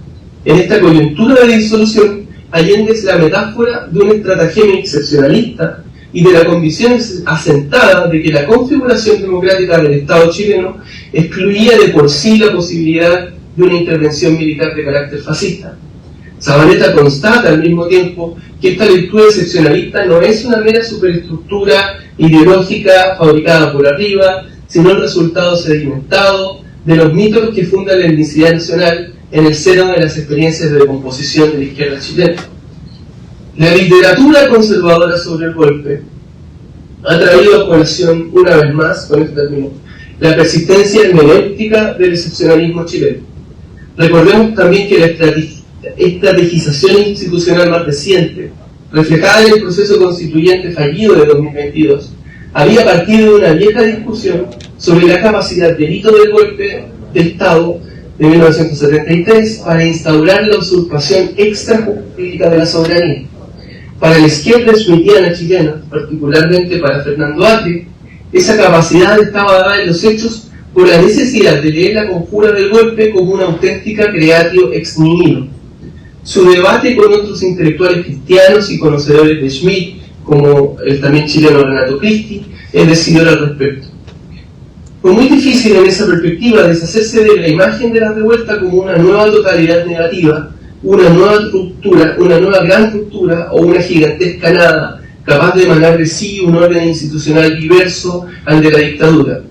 En esta coyuntura de disolución, Allende es la metáfora de un estratagema excepcionalista y de la condición asentada de que la configuración democrática del Estado chileno excluía de por sí la posibilidad de una intervención militar de carácter fascista. Zabaleta constata al mismo tiempo que esta lectura excepcionalista no es una mera superestructura ideológica fabricada por arriba, sino el resultado sedimentado de los mitos que fundan la etnicidad nacional en el seno de las experiencias de decomposición de la izquierda chilena. La literatura conservadora sobre el golpe ha traído a colación, una vez más, con este término, la persistencia hermenéutica del excepcionalismo chileno. Recordemos también que la estrategización institucional más reciente, reflejada en el proceso constituyente fallido de 2022, había partido de una vieja discusión sobre la capacidad del hito del golpe de Estado de 1973 para instaurar la usurpación extrajurídica de la soberanía. Para la izquierda schmittiana chilena, particularmente para Fernando Atri, esa capacidad estaba dada en los hechos por la necesidad de leer la conjura del golpe como una auténtica creatio ex nihilo. Su debate con otros intelectuales cristianos y conocedores de Schmitt, como el también chileno Renato Cristi, es decidor al respecto. Fue muy difícil en esa perspectiva deshacerse de la imagen de la revuelta como una nueva totalidad negativa, una nueva ruptura, una nueva gran ruptura o una gigantesca nada, capaz de emanar de sí un orden institucional diverso al de la dictadura.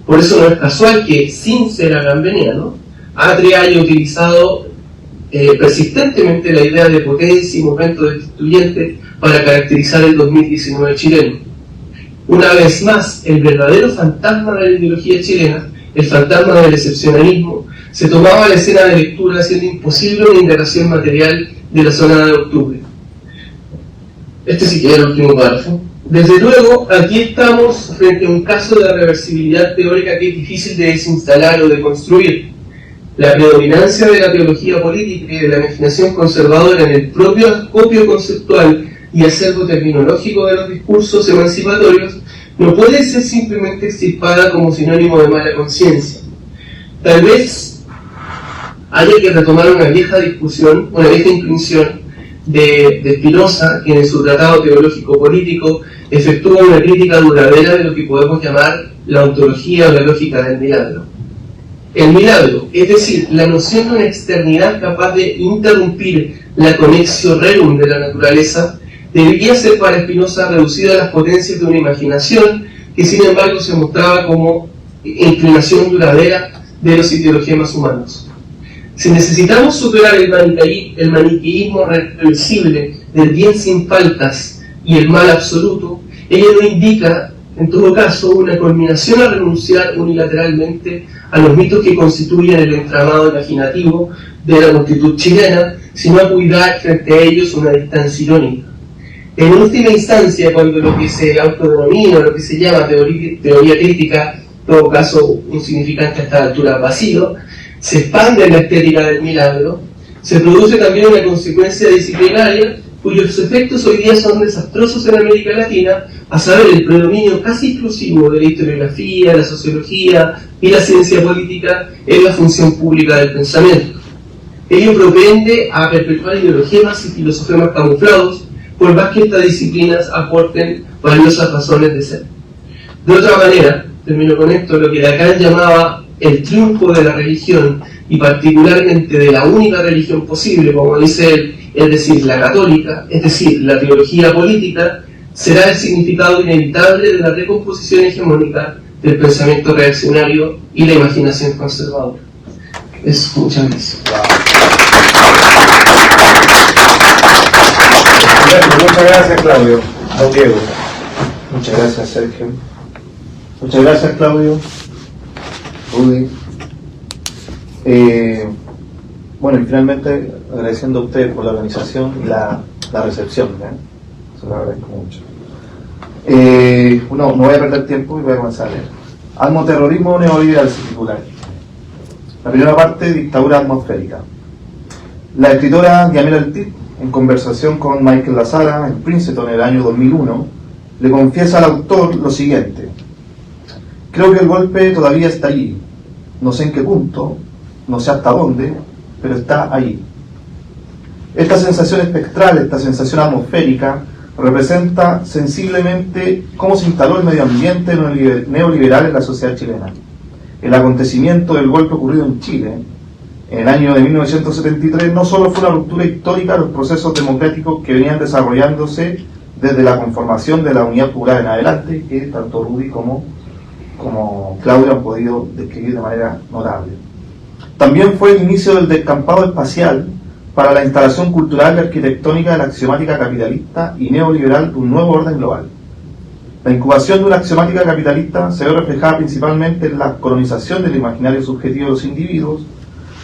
Por eso no es casual que, sin ser agambeniano, Atri haya utilizado persistentemente la idea de potencia y momento destituyente para caracterizar el 2019 chileno. Una vez más, el verdadero fantasma de la ideología chilena, el fantasma del excepcionalismo, se tomaba la escena de lectura haciendo imposible una indagación material de la zona de octubre. Este sí que era el último párrafo. Desde luego, aquí estamos frente a un caso de reversibilidad teórica que es difícil de desinstalar o de construir. La predominancia de la teología política y de la imaginación conservadora en el propio acopio conceptual y acervo terminológico de los discursos emancipatorios no puede ser simplemente extirpada como sinónimo de mala conciencia. Tal vez haya que retomar una vieja discusión, una vieja inclusión de Spinoza, quien en su tratado teológico político efectúa una crítica duradera de lo que podemos llamar la ontología o la lógica del milagro. El milagro, es decir, la noción de una externidad capaz de interrumpir la connexio rerum de la naturaleza, debería ser para Spinoza reducida a las potencias de una imaginación que sin embargo se mostraba como inclinación duradera de los ideologemas humanos. Si necesitamos superar el maniqueísmo reversible del bien sin faltas y el mal absoluto, ello no indica, en todo caso, una culminación a renunciar unilateralmente a los mitos que constituyen el entramado imaginativo de la multitud chilena, sino a cuidar frente a ellos una distancia irónica. En última instancia, cuando lo que se autodenomina, lo que se llama teoría crítica, en todo caso un significante a esta altura vacío, se expande en la estética del milagro, se produce también una consecuencia disciplinaria cuyos efectos hoy día son desastrosos en América Latina, a saber, el predominio casi exclusivo de la historiografía, la sociología y la ciencia política en la función pública del pensamiento. Ello propende a perpetuar ideologías y filosofemas camuflados, por más que estas disciplinas aporten valiosas razones de ser. De otra manera, termino con esto, lo que Lacan llamaba el triunfo de la religión, y particularmente de la única religión posible, como dice él, es decir, la católica, es decir, la teología política, será el significado inevitable de la recomposición hegemónica del pensamiento reaccionario y la imaginación conservadora. Eso, muchas gracias. Muchas gracias, Claudio. Don Diego. Muchas gracias, Sergio. Muchas gracias, Claudio. Rudy. Bueno, y finalmente agradeciendo a ustedes por la organización y la recepción, se lo agradezco mucho. No voy a perder tiempo y voy a comenzar a leer. Atmoterrorismo neoliberal se titula. La primera parte, dictadura atmosférica. La escritora Yamila Altit, en conversación con Michael Lazara en Princeton en el año 2001, le confiesa al autor lo siguiente: creo que el golpe todavía está allí, no sé en qué punto, no sé hasta dónde, pero está allí. Esta sensación espectral, esta sensación atmosférica, representa sensiblemente cómo se instaló el medio ambiente neoliberal en la sociedad chilena. El acontecimiento del golpe ocurrido en Chile en el año de 1973 no solo fue una ruptura histórica de los procesos democráticos que venían desarrollándose desde la conformación de la Unidad Popular en adelante, que tanto Rudy como Claudio han podido describir de manera notable. También fue el inicio del descampado espacial para la instalación cultural y arquitectónica de la axiomática capitalista y neoliberal de un nuevo orden global. La incubación de una axiomática capitalista se ve reflejada principalmente en la colonización del imaginario subjetivo de los individuos,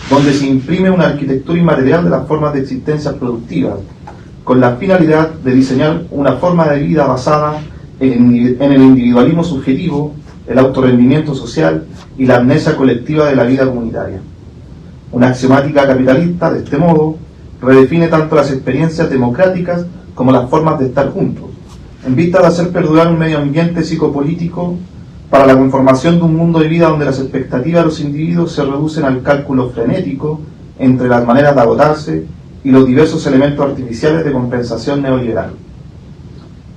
donde se imprime una arquitectura inmaterial de las formas de existencia productivas, con la finalidad de diseñar una forma de vida basada en el individualismo subjetivo, el autorrendimiento social y la amnesia colectiva de la vida comunitaria. Una axiomática capitalista, de este modo, redefine tanto las experiencias democráticas como las formas de estar juntos, en vista de hacer perdurar un medio ambiente psicopolítico para la conformación de un mundo de vida donde las expectativas de los individuos se reducen al cálculo frenético entre las maneras de agotarse y los diversos elementos artificiales de compensación neoliberal.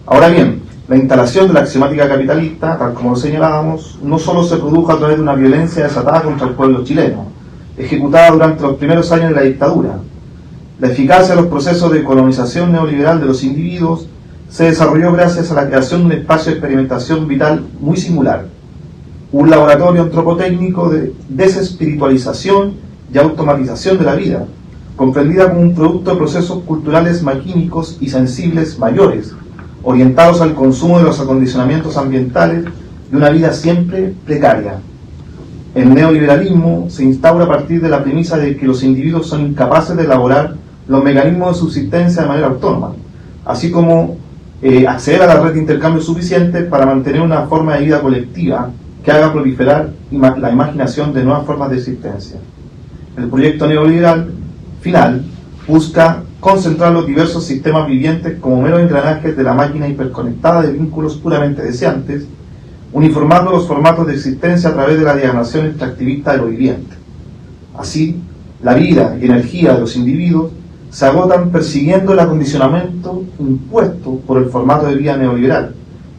Ahora bien, la instalación de la axiomática capitalista, tal como lo señalábamos, no solo se produjo a través de una violencia desatada contra el pueblo chileno, ejecutada durante los primeros años de la dictadura. La eficacia de los procesos de colonización neoliberal de los individuos se desarrolló gracias a la creación de un espacio de experimentación vital muy singular, un laboratorio antropotécnico de desespiritualización y automatización de la vida, comprendida como un producto de procesos culturales maquínicos y sensibles mayores, orientados al consumo de los acondicionamientos ambientales de una vida siempre precaria. El neoliberalismo se instaura a partir de la premisa de que los individuos son incapaces de elaborar los mecanismos de subsistencia de manera autónoma, así como acceder a la red de intercambio suficiente para mantener una forma de vida colectiva que haga proliferar la imaginación de nuevas formas de existencia. El proyecto neoliberal final busca concentrar los diversos sistemas vivientes como meros engranajes de la máquina hiperconectada de vínculos puramente deseantes, uniformando los formatos de existencia a través de la diagramación extractivista de lo viviente. Así, la vida y energía de los individuos se agotan persiguiendo el acondicionamiento impuesto por el formato de vida neoliberal,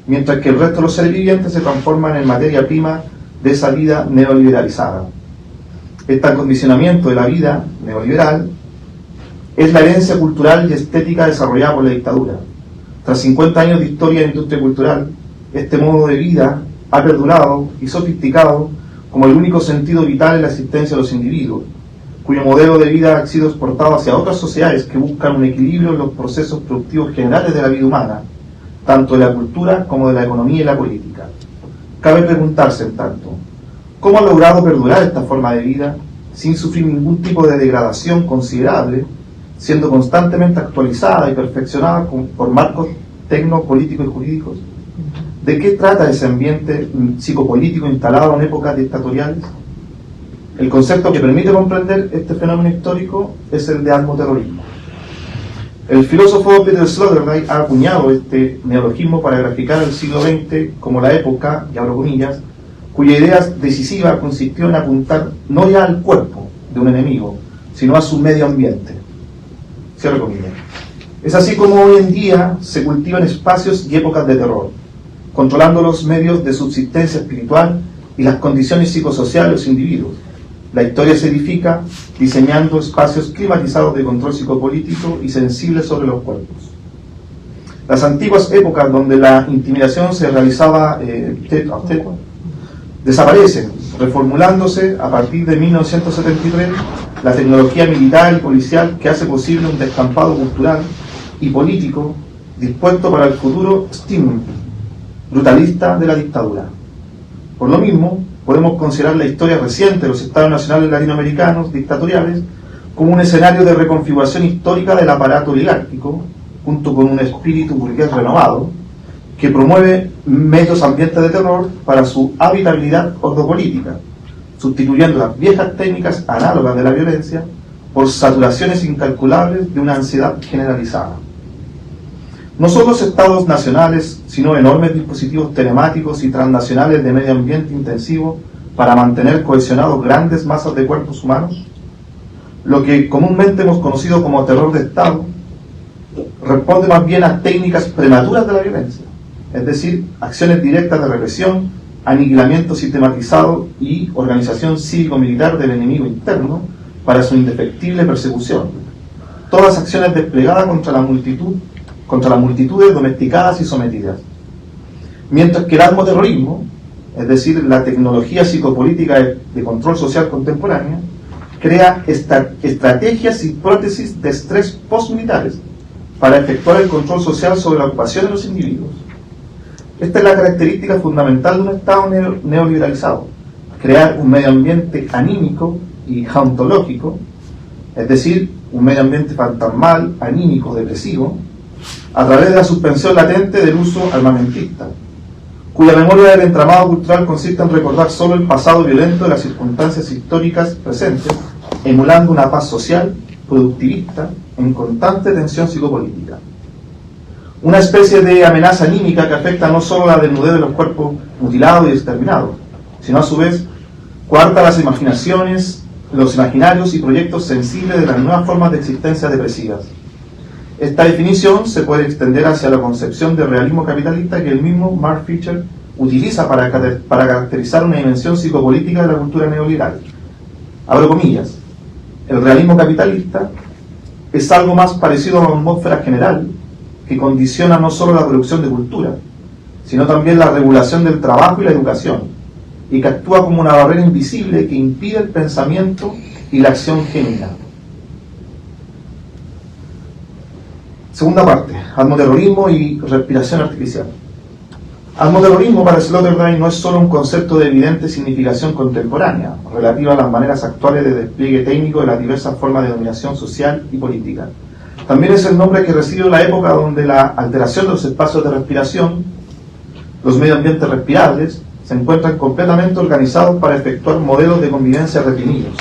mientras que el resto de los seres vivientes se transforman en materia prima de esa vida neoliberalizada. Este acondicionamiento de la vida neoliberal es la herencia cultural y estética desarrollada por la dictadura. Tras 50 años de historia de industria cultural, este modo de vida ha perdurado y sofisticado como el único sentido vital en la existencia de los individuos, cuyo modelo de vida ha sido exportado hacia otras sociedades que buscan un equilibrio en los procesos productivos generales de la vida humana, tanto de la cultura como de la economía y la política. Cabe preguntarse, en tanto, ¿cómo ha logrado perdurar esta forma de vida sin sufrir ningún tipo de degradación considerable, siendo constantemente actualizada y perfeccionada por marcos tecnopolíticos y jurídicos? ¿De qué trata ese ambiente psicopolítico instalado en épocas dictatoriales? El concepto que permite comprender este fenómeno histórico es el de atmoterrorismo. El filósofo Peter Sloterdijk ha acuñado este neologismo para graficar el siglo XX como la época, y abro comillas, cuya idea decisiva consistió en apuntar no ya al cuerpo de un enemigo, sino a su medio ambiente. Cierro comillas. Es así como hoy en día se cultivan espacios y épocas de terror, controlando los medios de subsistencia espiritual y las condiciones psicosociales de los individuos. La historia se edifica diseñando espacios climatizados de control psicopolítico y sensibles sobre los cuerpos. Las antiguas épocas donde la intimidación se realizaba desaparecen, reformulándose a partir de 1973 la tecnología militar y policial que hace posible un descampado cultural y político dispuesto para el futuro steampunk brutalista de la dictadura. Por lo mismo, podemos considerar la historia reciente de los estados nacionales latinoamericanos dictatoriales como un escenario de reconfiguración histórica del aparato oligárquico, junto con un espíritu burgués renovado, que promueve medios ambientes de terror para su habitabilidad ordopolítica, sustituyendo las viejas técnicas análogas de la violencia por saturaciones incalculables de una ansiedad generalizada. No son los estados nacionales, sino enormes dispositivos telemáticos y transnacionales de medio ambiente intensivo para mantener cohesionados grandes masas de cuerpos humanos. Lo que comúnmente hemos conocido como terror de Estado responde más bien a técnicas prematuras de la violencia, es decir, acciones directas de represión, aniquilamiento sistematizado y organización cívico-militar del enemigo interno para su indefectible persecución. Todas acciones desplegadas contra las multitudes domesticadas y sometidas. Mientras que el atmoterrorismo, es decir, la tecnología psicopolítica de control social contemporánea, crea estrategias y prótesis de estrés postmilitares para efectuar el control social sobre la ocupación de los individuos. Esta es la característica fundamental de un Estado neoliberalizado: crear un medio ambiente anímico y hauntológico, es decir, un medio ambiente fantasmal, anímico, depresivo, a través de la suspensión latente del uso armamentista, cuya memoria del entramado cultural consiste en recordar solo el pasado violento de las circunstancias históricas presentes, emulando una paz social, productivista, en constante tensión psicopolítica. Una especie de amenaza anímica que afecta no solo la desnudez de los cuerpos mutilados y exterminados, sino a su vez coarta las imaginaciones, los imaginarios y proyectos sensibles de las nuevas formas de existencia depresivas. Esta definición se puede extender hacia la concepción de realismo capitalista que el mismo Mark Fisher utiliza para caracterizar una dimensión psicopolítica de la cultura neoliberal. Abro comillas: el realismo capitalista es algo más parecido a una atmósfera general que condiciona no solo la producción de cultura, sino también la regulación del trabajo y la educación, y que actúa como una barrera invisible que impide el pensamiento y la acción genuina. Segunda parte: atmoterrorismo y respiración artificial. Atmoterrorismo para Sloterdijk no es solo un concepto de evidente significación contemporánea, relativa a las maneras actuales de despliegue técnico de las diversas formas de dominación social y política. También es el nombre que recibe la época donde la alteración de los espacios de respiración, los medio ambientes respirables, se encuentran completamente organizados para efectuar modelos de convivencia reprimidos.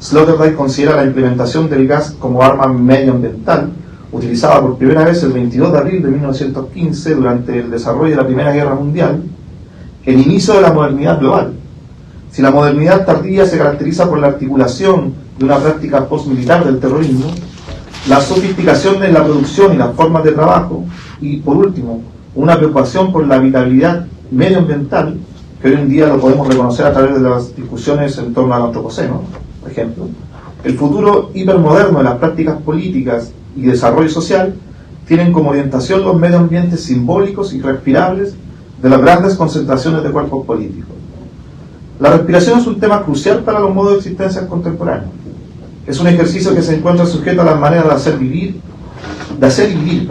Sloterdijk considera la implementación del gas como arma medioambiental, utilizada por primera vez el 22 de abril de 1915 durante el desarrollo de la Primera Guerra Mundial, el inicio de la modernidad global. Si la modernidad tardía se caracteriza por la articulación de una práctica postmilitar del terrorismo, la sofisticación de la producción y las formas de trabajo, y por último, una preocupación por la habitabilidad medioambiental, que hoy en día lo podemos reconocer a través de las discusiones en torno al antropoceno, por ejemplo, el futuro hipermoderno de las prácticas políticas y desarrollo social tienen como orientación los medio ambientes simbólicos y respirables de las grandes concentraciones de cuerpos políticos. La respiración es un tema crucial para los modos de existencia contemporáneos. Es un ejercicio que se encuentra sujeto a las maneras de hacer y vivir.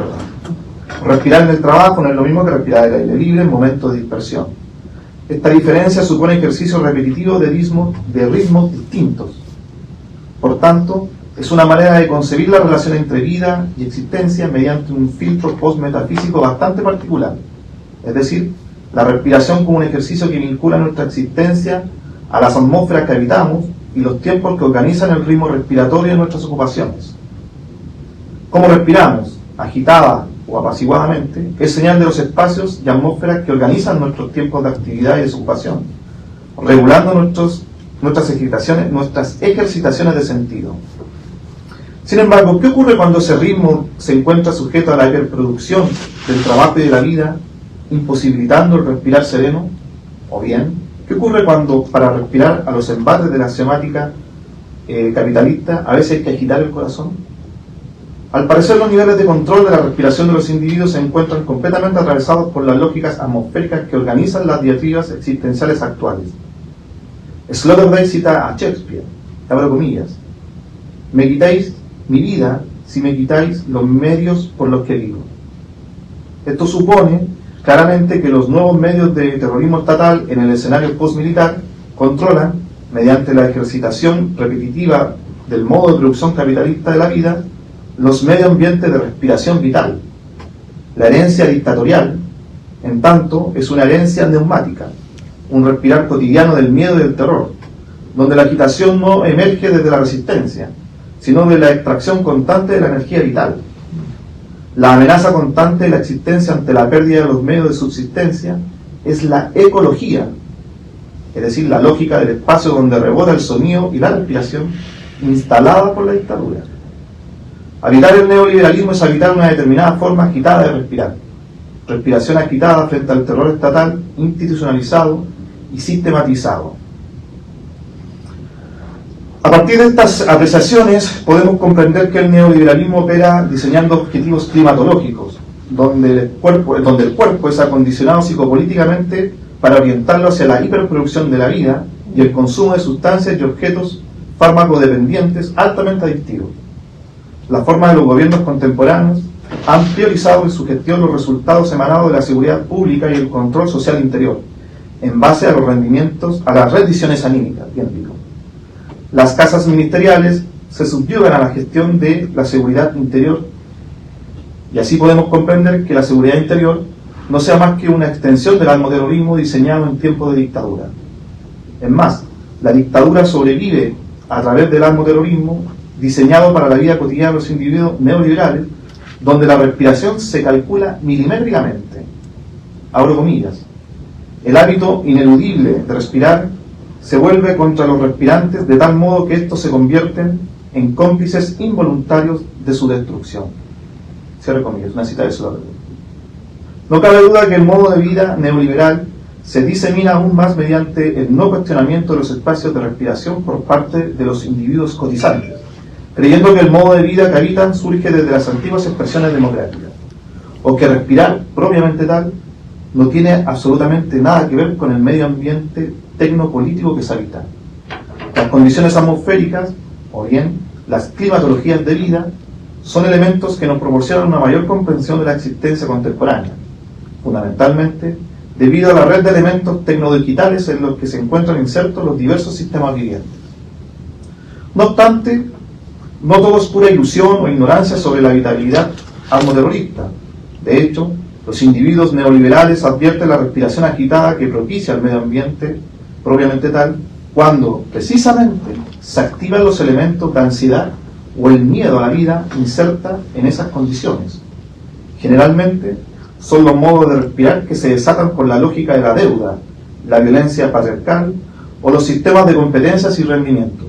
Respirar en el trabajo no es lo mismo que respirar al aire libre en momentos de dispersión. Esta diferencia supone ejercicios repetitivos de ritmos distintos. Por tanto, es una manera de concebir la relación entre vida y existencia mediante un filtro post-metafísico bastante particular. Es decir, la respiración como un ejercicio que vincula nuestra existencia a las atmósferas que habitamos y los tiempos que organizan el ritmo respiratorio de nuestras ocupaciones. ¿Cómo respiramos? Agitada o apaciguadamente, es señal de los espacios y atmósferas que organizan nuestros tiempos de actividad y desocupación, regulando nuestras ejercitaciones de sentido. Sin embargo, ¿qué ocurre cuando ese ritmo se encuentra sujeto a la hiperproducción del trabajo y de la vida, imposibilitando el respirar sereno? O bien, ¿qué ocurre cuando, para respirar a los embates de la axiomática capitalista, a veces hay que agitar el corazón? Al parecer, los niveles de control de la respiración de los individuos se encuentran completamente atravesados por las lógicas atmosféricas que organizan las diatribas existenciales actuales. Sloterdijk cita a Shakespeare, abro comillas: me quitáis mi vida si me quitáis los medios por los que vivo. Esto supone claramente que los nuevos medios de terrorismo estatal en el escenario postmilitar controlan, mediante la ejercitación repetitiva del modo de producción capitalista de la vida, los medios ambientes de respiración vital. La herencia dictatorial, en tanto, es una herencia neumática, un respirar cotidiano del miedo y del terror, donde la agitación no emerge desde la resistencia, sino de la extracción constante de la energía vital. La amenaza constante de la existencia ante la pérdida de los medios de subsistencia es la ecología, es decir, la lógica del espacio donde rebota el sonido y la respiración instalada por la dictadura. Habitar el neoliberalismo es habitar una determinada forma agitada de respirar. Respiración agitada frente al terror estatal institucionalizado y sistematizado. A partir de estas apreciaciones podemos comprender que el neoliberalismo opera diseñando objetivos climatológicos, donde el cuerpo es acondicionado psicopolíticamente para orientarlo hacia la hiperproducción de la vida y el consumo de sustancias y objetos fármacodependientes altamente adictivos. La forma de los gobiernos contemporáneos han priorizado en su gestión los resultados emanados de la seguridad pública y el control social interior, en base a los rendimientos, a las rendiciones anímicas, bien digo. Las casas ministeriales se subyugan a la gestión de la seguridad interior, y así podemos comprender que la seguridad interior no sea más que una extensión del almoterrorismo diseñado en tiempos de dictadura. Es más, la dictadura sobrevive a través del almoterrorismo diseñado para la vida cotidiana de los individuos neoliberales, donde la respiración se calcula milimétricamente. Abro comillas. El hábito ineludible de respirar se vuelve contra los respirantes de tal modo que estos se convierten en cómplices involuntarios de su destrucción. Cierre comillas, una cita de Slobodan. No cabe duda que el modo de vida neoliberal se disemina aún más mediante el no cuestionamiento de los espacios de respiración por parte de los individuos cotizantes, creyendo que el modo de vida que habitan surge desde las antiguas expresiones democráticas, o que respirar, propiamente tal, no tiene absolutamente nada que ver con el medio ambiente tecnopolítico que se habita. Las condiciones atmosféricas, o bien las climatologías de vida, son elementos que nos proporcionan una mayor comprensión de la existencia contemporánea, fundamentalmente debido a la red de elementos tecnodigitales en los que se encuentran insertos los diversos sistemas vivientes. No obstante, no todo es pura ilusión o ignorancia sobre la habitabilidad atmoterrorista. De hecho, los individuos neoliberales advierten la respiración agitada que propicia el medio ambiente propiamente tal, cuando precisamente se activan los elementos de ansiedad o el miedo a la vida inserta en esas condiciones. Generalmente son los modos de respirar que se desatan por la lógica de la deuda, la violencia patriarcal o los sistemas de competencias y rendimientos.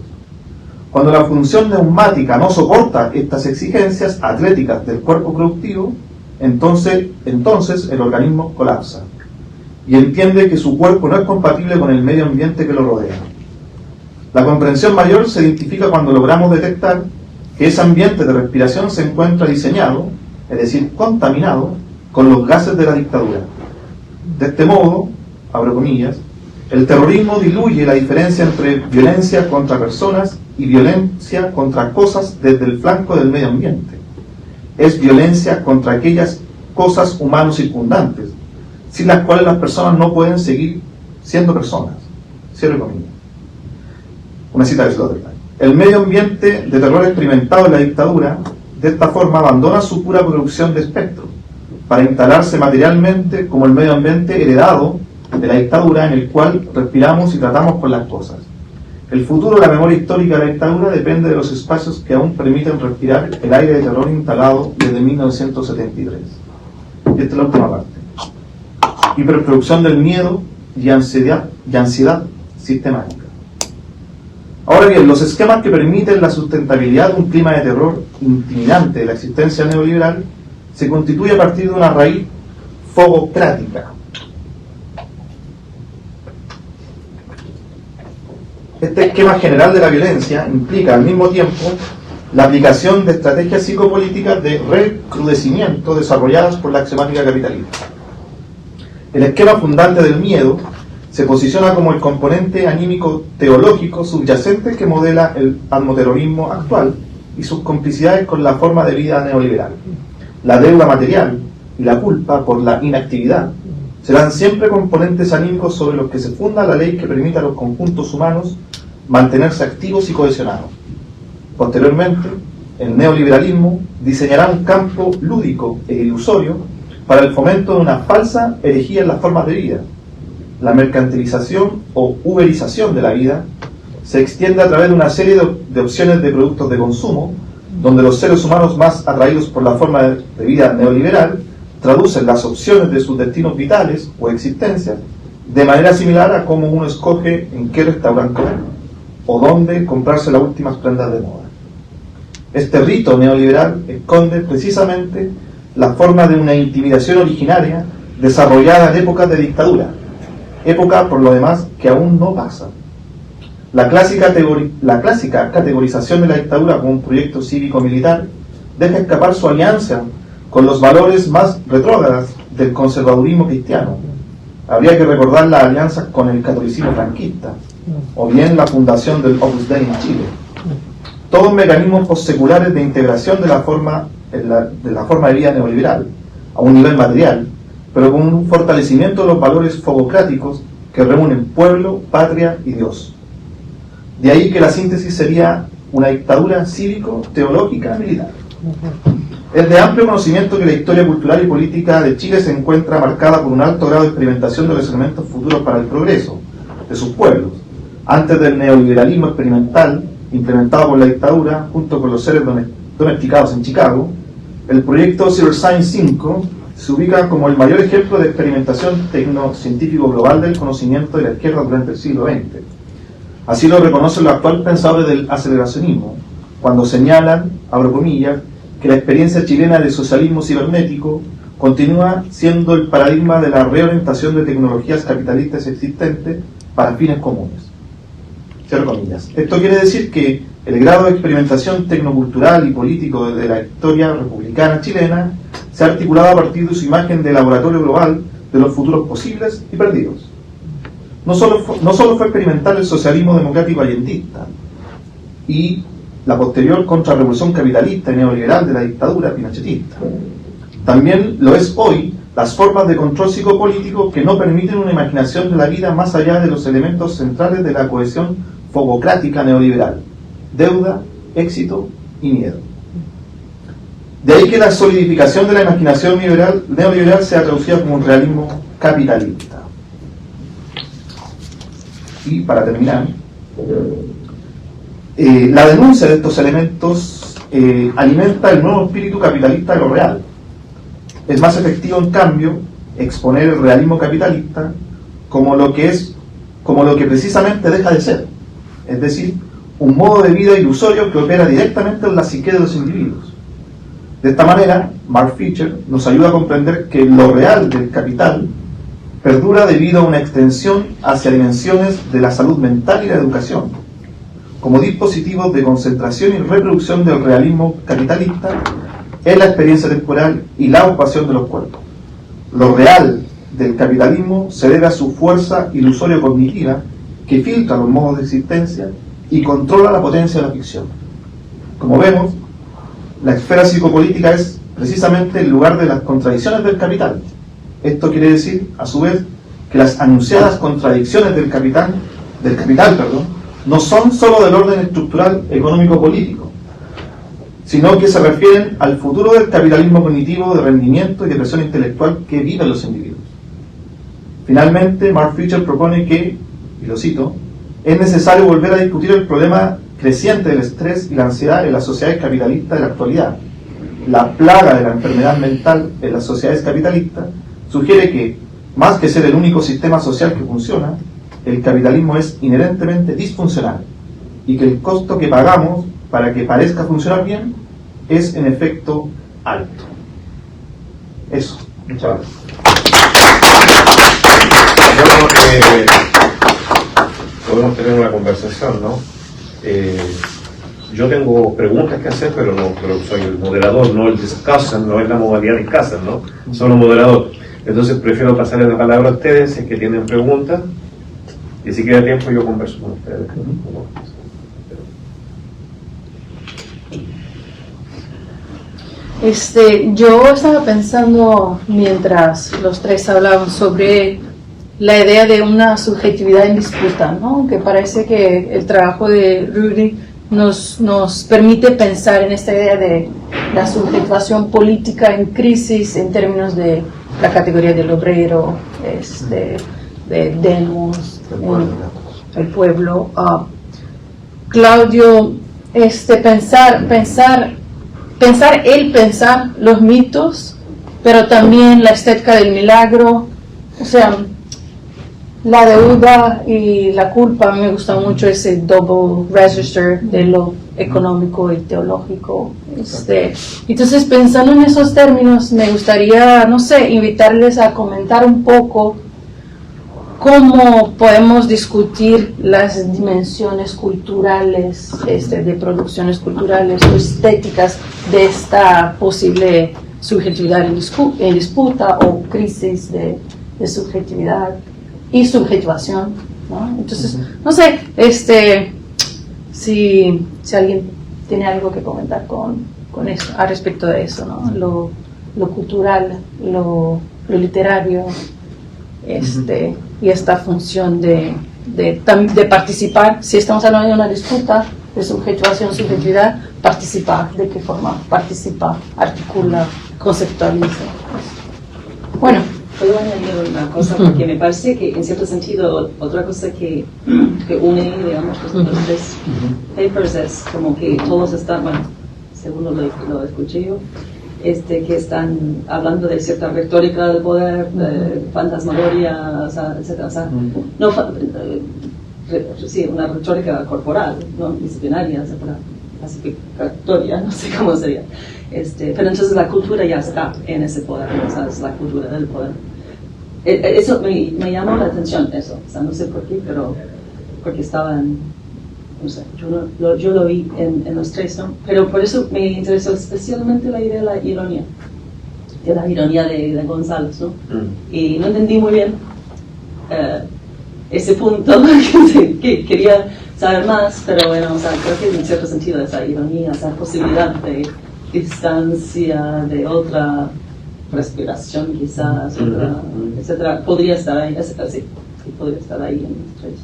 Cuando la función neumática no soporta estas exigencias atléticas del cuerpo productivo, entonces el organismo colapsa y entiende que su cuerpo no es compatible con el medio ambiente que lo rodea. La comprensión mayor se identifica cuando logramos detectar que ese ambiente de respiración se encuentra diseñado, es decir, contaminado, con los gases de la dictadura. De este modo, abro comillas, el terrorismo diluye la diferencia entre violencia contra personas y violencia contra cosas desde el flanco del medio ambiente. Es violencia contra aquellas cosas humanos circundantes, sin las cuales las personas no pueden seguir siendo personas. Cierre comillas. Una cita de Slobodan. El medio ambiente de terror experimentado en la dictadura, de esta forma, abandona su pura producción de espectro, para instalarse materialmente como el medio ambiente heredado de la dictadura en el cual respiramos y tratamos con las cosas. El futuro de la memoria histórica de la dictadura depende de los espacios que aún permiten respirar el aire de terror instalado desde 1973. Y esta es la última parte. Hiperproducción del miedo y ansiedad sistemática. Ahora bien, los esquemas que permiten la sustentabilidad de un clima de terror intimidante de la existencia neoliberal se constituye a partir de una raíz fogocrática. Este esquema general de la violencia implica al mismo tiempo la aplicación de estrategias psicopolíticas de recrudecimiento desarrolladas por la axiomática capitalista. El esquema fundante del miedo se posiciona como el componente anímico teológico subyacente que modela el atmoterrorismo actual y sus complicidades con la forma de vida neoliberal. La deuda material y la culpa por la inactividad serán siempre componentes anímicos sobre los que se funda la ley que permite a los conjuntos humanos mantenerse activos y cohesionados. Posteriormente, el neoliberalismo diseñará un campo lúdico e ilusorio para el fomento de una falsa herejía en las formas de vida. La mercantilización o uberización de la vida se extiende a través de una serie de opciones de productos de consumo donde los seres humanos más atraídos por la forma de vida neoliberal traducen las opciones de sus destinos vitales o existencias de manera similar a cómo uno escoge en qué restaurante comer o dónde comprarse las últimas prendas de moda. Este rito neoliberal esconde precisamente la forma de una intimidación originaria desarrollada en épocas de dictadura, época por lo demás que aún no pasa. La clásica categorización de la dictadura como un proyecto cívico-militar deja escapar su alianza con los valores más retrógradas del conservadurismo cristiano. Habría que recordar la alianza con el catolicismo franquista, o bien la fundación del Opus Dei en Chile. Todos mecanismos postseculares de integración de la forma de vida neoliberal, a un nivel material, pero con un fortalecimiento de los valores fogocráticos que reúnen pueblo, patria y Dios. De ahí que la síntesis sería una dictadura cívico-teológica militar. Es de amplio conocimiento que la historia cultural y política de Chile se encuentra marcada por un alto grado de experimentación de los elementos futuros para el progreso de sus pueblos. Antes del neoliberalismo experimental implementado por la dictadura, junto con los seres domesticados en Chicago, el proyecto Zero Science 5 se ubica como el mayor ejemplo de experimentación tecnocientífico global del conocimiento de la izquierda durante el siglo XX. Así lo reconocen los actuales pensadores del aceleracionismo, cuando señalan, abro comillas, que la experiencia chilena de socialismo cibernético continúa siendo el paradigma de la reorientación de tecnologías capitalistas existentes para fines comunes. Cierro comillas. Esto quiere decir que el grado de experimentación tecnocultural y político de la historia republicana chilena se ha articulado a partir de su imagen de laboratorio global de los futuros posibles y perdidos. No solo fue experimental el socialismo democrático allendista y la posterior contrarrevolución capitalista y neoliberal de la dictadura pinochetista. También lo es hoy las formas de control psicopolítico que no permiten una imaginación de la vida más allá de los elementos centrales de la cohesión fogocrática neoliberal: deuda, éxito y miedo. De ahí que la solidificación de la imaginación neoliberal sea traducida como un realismo capitalista. Y para terminar, la denuncia de estos elementos alimenta el nuevo espíritu capitalista de lo real. Es más efectivo, en cambio, exponer el realismo capitalista como lo que precisamente deja de ser, es decir, un modo de vida ilusorio que opera directamente en la psique de los individuos. De esta manera, Mark Fisher nos ayuda a comprender que lo real del capital perdura debido a una extensión hacia dimensiones de la salud mental y la educación, como dispositivos de concentración y reproducción del realismo capitalista en la experiencia temporal y la ocupación de los cuerpos. Lo real del capitalismo se debe a su fuerza ilusorio-cognitiva que filtra los modos de existencia y controla la potencia de la ficción. Como vemos, la esfera psicopolítica es precisamente el lugar de las contradicciones del capital. Esto quiere decir, a su vez, que las anunciadas contradicciones del capital, no son sólo del orden estructural económico-político, sino que se refieren al futuro del capitalismo cognitivo de rendimiento y de presión intelectual que viven los individuos. Finalmente, Mark Fisher propone que, y lo cito, es necesario volver a discutir el problema creciente del estrés y la ansiedad en las sociedades capitalistas de la actualidad. La plaga de la enfermedad mental en las sociedades capitalistas sugiere que, más que ser el único sistema social que funciona, el capitalismo es inherentemente disfuncional y que el costo que pagamos para que parezca funcionar bien es en efecto alto. Eso. Muchas gracias. Podemos tener una conversación, ¿no? Yo tengo preguntas que hacer, pero soy el moderador, no el discussion, no es la modalidad de casa, ¿no? Solo moderador. Entonces prefiero pasarle la palabra a ustedes si es que tienen preguntas, y si queda tiempo yo converso con ustedes. Yo estaba pensando mientras los tres hablaban sobre la idea de una subjetividad en disputa, ¿no? Que parece que el trabajo de Rudy nos permite pensar en esta idea de la subjetivación política en crisis en términos de la categoría del obrero, de demos, el pueblo. Claudio, pensar pensar los mitos, pero también la estética del milagro, o sea, la deuda y la culpa. Me gusta mucho ese double register de lo económico y teológico. Entonces, pensando en esos términos, me gustaría, no sé, invitarles a comentar un poco cómo podemos discutir las dimensiones culturales, de producciones culturales o estéticas de esta posible subjetividad en disputa o crisis de subjetividad y subjetivación, ¿no? Entonces, no sé, si alguien tiene algo que comentar con eso, a respecto de eso, ¿no? Lo cultural, lo literario, y esta función de participar. Si estamos hablando de una disputa de subjetivación, subjetividad, participar. ¿De qué forma? Participa, articula, conceptualiza. Bueno. Puedo añadir una cosa, porque me parece que en cierto sentido otra cosa que une, digamos, los tres papers es como que todos están, bueno, según lo escuché yo, que están hablando de cierta retórica del poder, fantasmagoria, etcétera. O sea, no, sí, una retórica corporal, no disciplinaria, etcétera, clasificatoria, no sé cómo sería. Pero entonces la cultura ya está en ese poder, o sea, es la cultura del poder. Eso me llamó la atención, eso, o sea, no sé por qué, pero porque estaba en, no sé, yo lo vi en los tres, ¿no? Pero por eso me interesó especialmente la idea de la ironía de González, ¿no? Y no entendí muy bien ese punto, que quería saber más, pero bueno, o sea, creo que en cierto sentido esa ironía, esa posibilidad de distancia, de otra respiración quizás, etcétera, podría estar ahí, sí, podría estar ahí en los tres.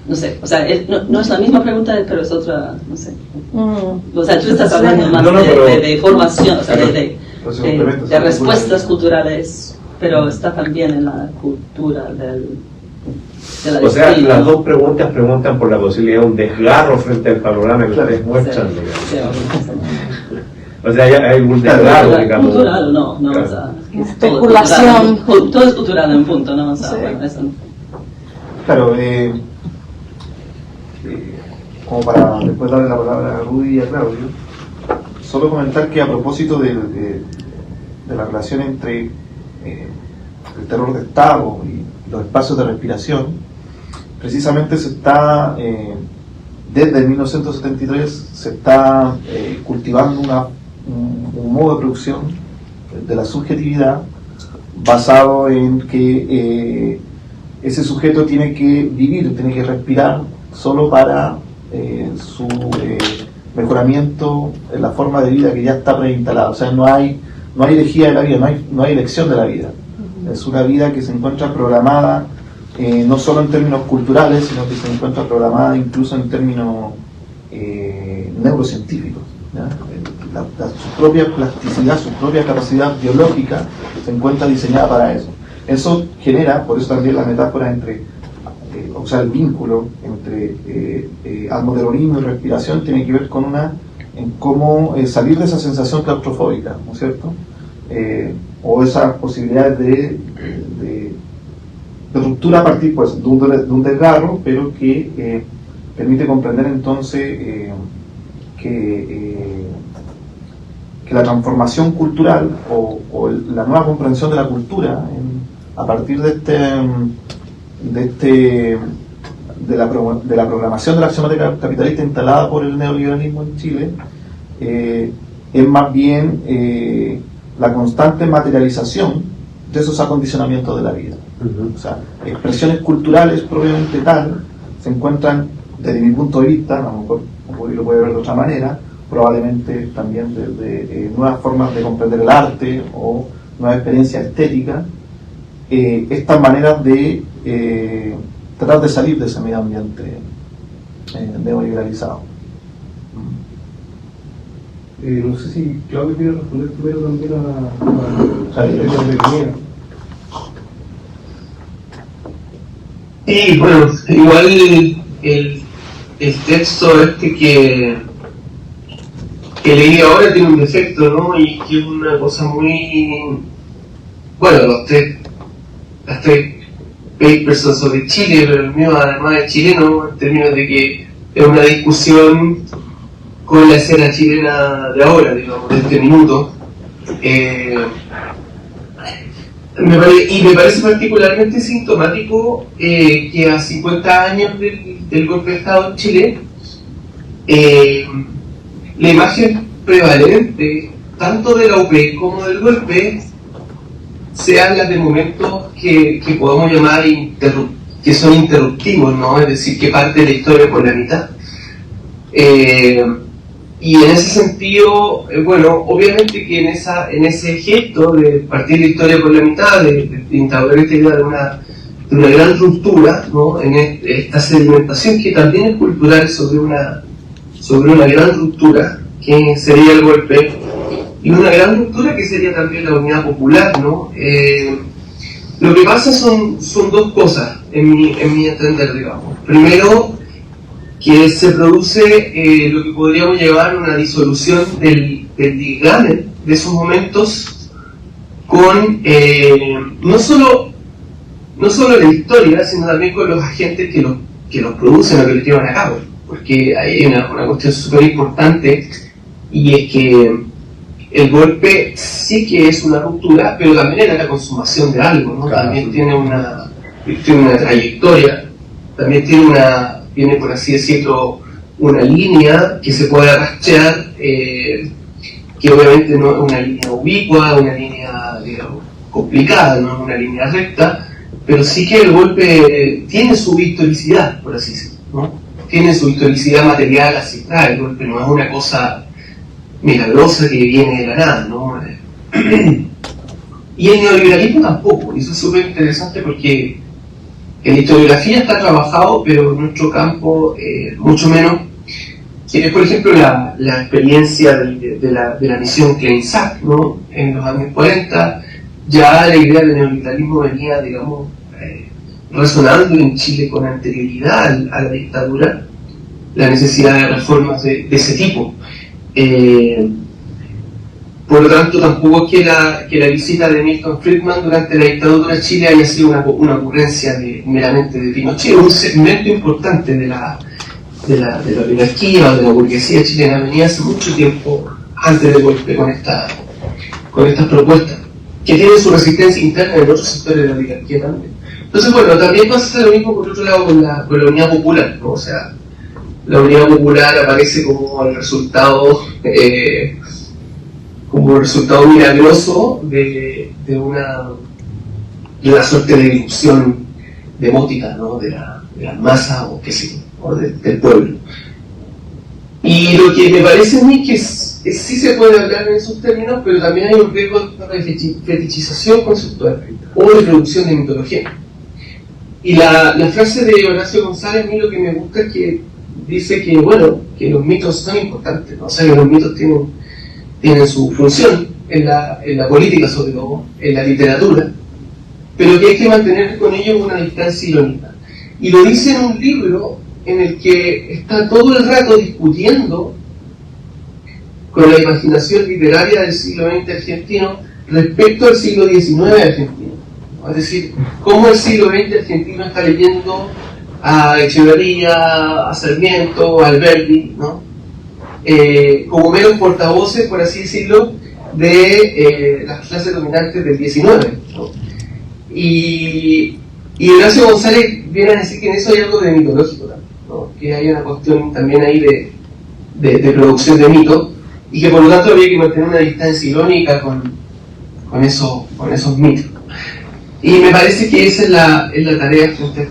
No sé, o sea, no es la misma pregunta, pero es otra, no sé. O sea, tú estás hablando más de formación, o sea, de respuestas culturales, pero está también en la cultura de la O sea, las dos preguntas preguntan por la posibilidad de un desgarro frente al panorama que ustedes muestran. O sea, hay un desgarro, digamos. Cultural, no, o sea, especulación. Todo es cultural en un punto, ¿no? O sea, bueno, eso no. Claro, como para después darle la palabra a Rudy y a Claudio, solo comentar que a propósito de la relación entre el terror de Estado y los espacios de respiración, precisamente se está, desde 1973, se está cultivando un modo de producción de la subjetividad basado en que ese sujeto tiene que vivir, tiene que respirar solo para su mejoramiento en la forma de vida que ya está preinstalada. O sea, no hay elegía de la vida, no hay elección de la vida. Es una vida que se encuentra programada no solo en términos culturales, sino que se encuentra programada incluso en términos neurocientíficos, ¿ya? Su propia plasticidad, su propia capacidad biológica se encuentra diseñada para eso. Eso genera, por eso también la metáfora entre, o sea, el vínculo entre atmoterrorismo y respiración tiene que ver con en cómo salir de esa sensación claustrofóbica, ¿no es cierto? O esas posibilidades de ruptura a partir, pues, de un desgarro, pero que permite comprender entonces que la transformación cultural o la nueva comprensión de la cultura a partir de la programación de la acción capitalista instalada por el neoliberalismo en Chile es más bien la constante materialización de esos acondicionamientos de la vida. O sea, expresiones culturales propiamente tal se encuentran, desde mi punto de vista, a lo mejor lo puede ver de otra manera, probablemente también desde nuevas formas de comprender el arte o nuevas experiencias estéticas, estas maneras de tratar de salir de ese medio ambiente neoliberalizado. No sé si Claudio quiere responder primero también a la economía. Y bueno, igual el texto que que leí ahora tiene un defecto, ¿no? Y que es una cosa muy... Bueno, las tres papers son sobre Chile, pero el mío además es chileno, en términos de que es una discusión con la escena chilena de ahora, digamos, de este minuto. Me parece particularmente sintomático que a 50 años del golpe de Estado en Chile, la imagen prevalente, tanto de la UP como del golpe, sean las de momentos que podemos llamar que son interruptivos, ¿no? Es decir, que parte de la historia por la mitad. Y en ese sentido, bueno, obviamente que en ese gesto de partir la historia por la mitad, de instaurar esta idea de una gran ruptura, ¿no? En esta sedimentación que también es cultural sobre una gran ruptura, que sería el golpe, y una gran ruptura que sería también la unidad popular, ¿no? Lo que pasa son dos cosas, en mi entender, digamos. Primero, que se produce lo que podríamos llamar una disolución del desgane de esos momentos con no solo la historia, sino también con los agentes que los producen o que los llevan a cabo, porque hay una cuestión súper importante, y es que el golpe sí que es una ruptura, pero también es la consumación de algo, ¿no? Claro. También tiene una trayectoria, también tiene, por así decirlo, una línea que se puede rastrear, que obviamente no es una línea ubicua, una línea, digamos, complicada, no es una línea recta, pero sí que el golpe tiene su historicidad, por así decirlo, ¿no? Tiene su historicidad material ancestral. El golpe no es una cosa milagrosa que viene de la nada, ¿no? Y el neoliberalismo tampoco, y eso es súper interesante porque en la historiografía está trabajado, pero en nuestro campo mucho menos. Por ejemplo, la experiencia de la misión Klein-Sack, ¿no? En los años 40, ya la idea del neoliberalismo venía, digamos, resonando en Chile con anterioridad a la dictadura, la necesidad de reformas de ese tipo. Por lo tanto, tampoco es que la visita de Milton Friedman durante la dictadura de Chile haya sido una ocurrencia meramente de Pinochet. Un segmento importante de la oligarquía o de la burguesía chilena venía hace mucho tiempo antes del golpe con estas propuestas, que tienen su resistencia interna en otros sectores de la oligarquía también. Entonces, bueno, también pasa lo mismo por otro lado con la unidad popular, ¿no? O sea, la unidad popular aparece como el resultado milagroso de una suerte de irrupción demótica, ¿no? de la masa o qué sé yo, o del pueblo. Y lo que me parece a mí que sí se puede hablar en esos términos, pero también hay un riesgo de fetichización conceptual o de producción de mitología. Y la frase de Horacio González, a mí lo que me gusta es que dice que, bueno, que los mitos son importantes, ¿no? O sea, que los mitos tienen su función en la política, sobre todo, en la literatura, pero que hay que mantener con ellos una distancia irónica. Y lo dice en un libro en el que está todo el rato discutiendo con la imaginación literaria del siglo XX argentino respecto al siglo XIX argentino. Es decir, cómo el siglo XX argentino está leyendo a Echeverría, a Sarmiento, a Alberdi, ¿no? Como meros portavoces, por así decirlo, de las clases dominantes del XIX, ¿no? Y Horacio González viene a decir que en eso hay algo de mitológico también, ¿no? Que hay una cuestión también ahí de producción de mitos, y que por lo tanto había que mantener una distancia irónica con esos mitos. Y me parece que esa es la tarea frente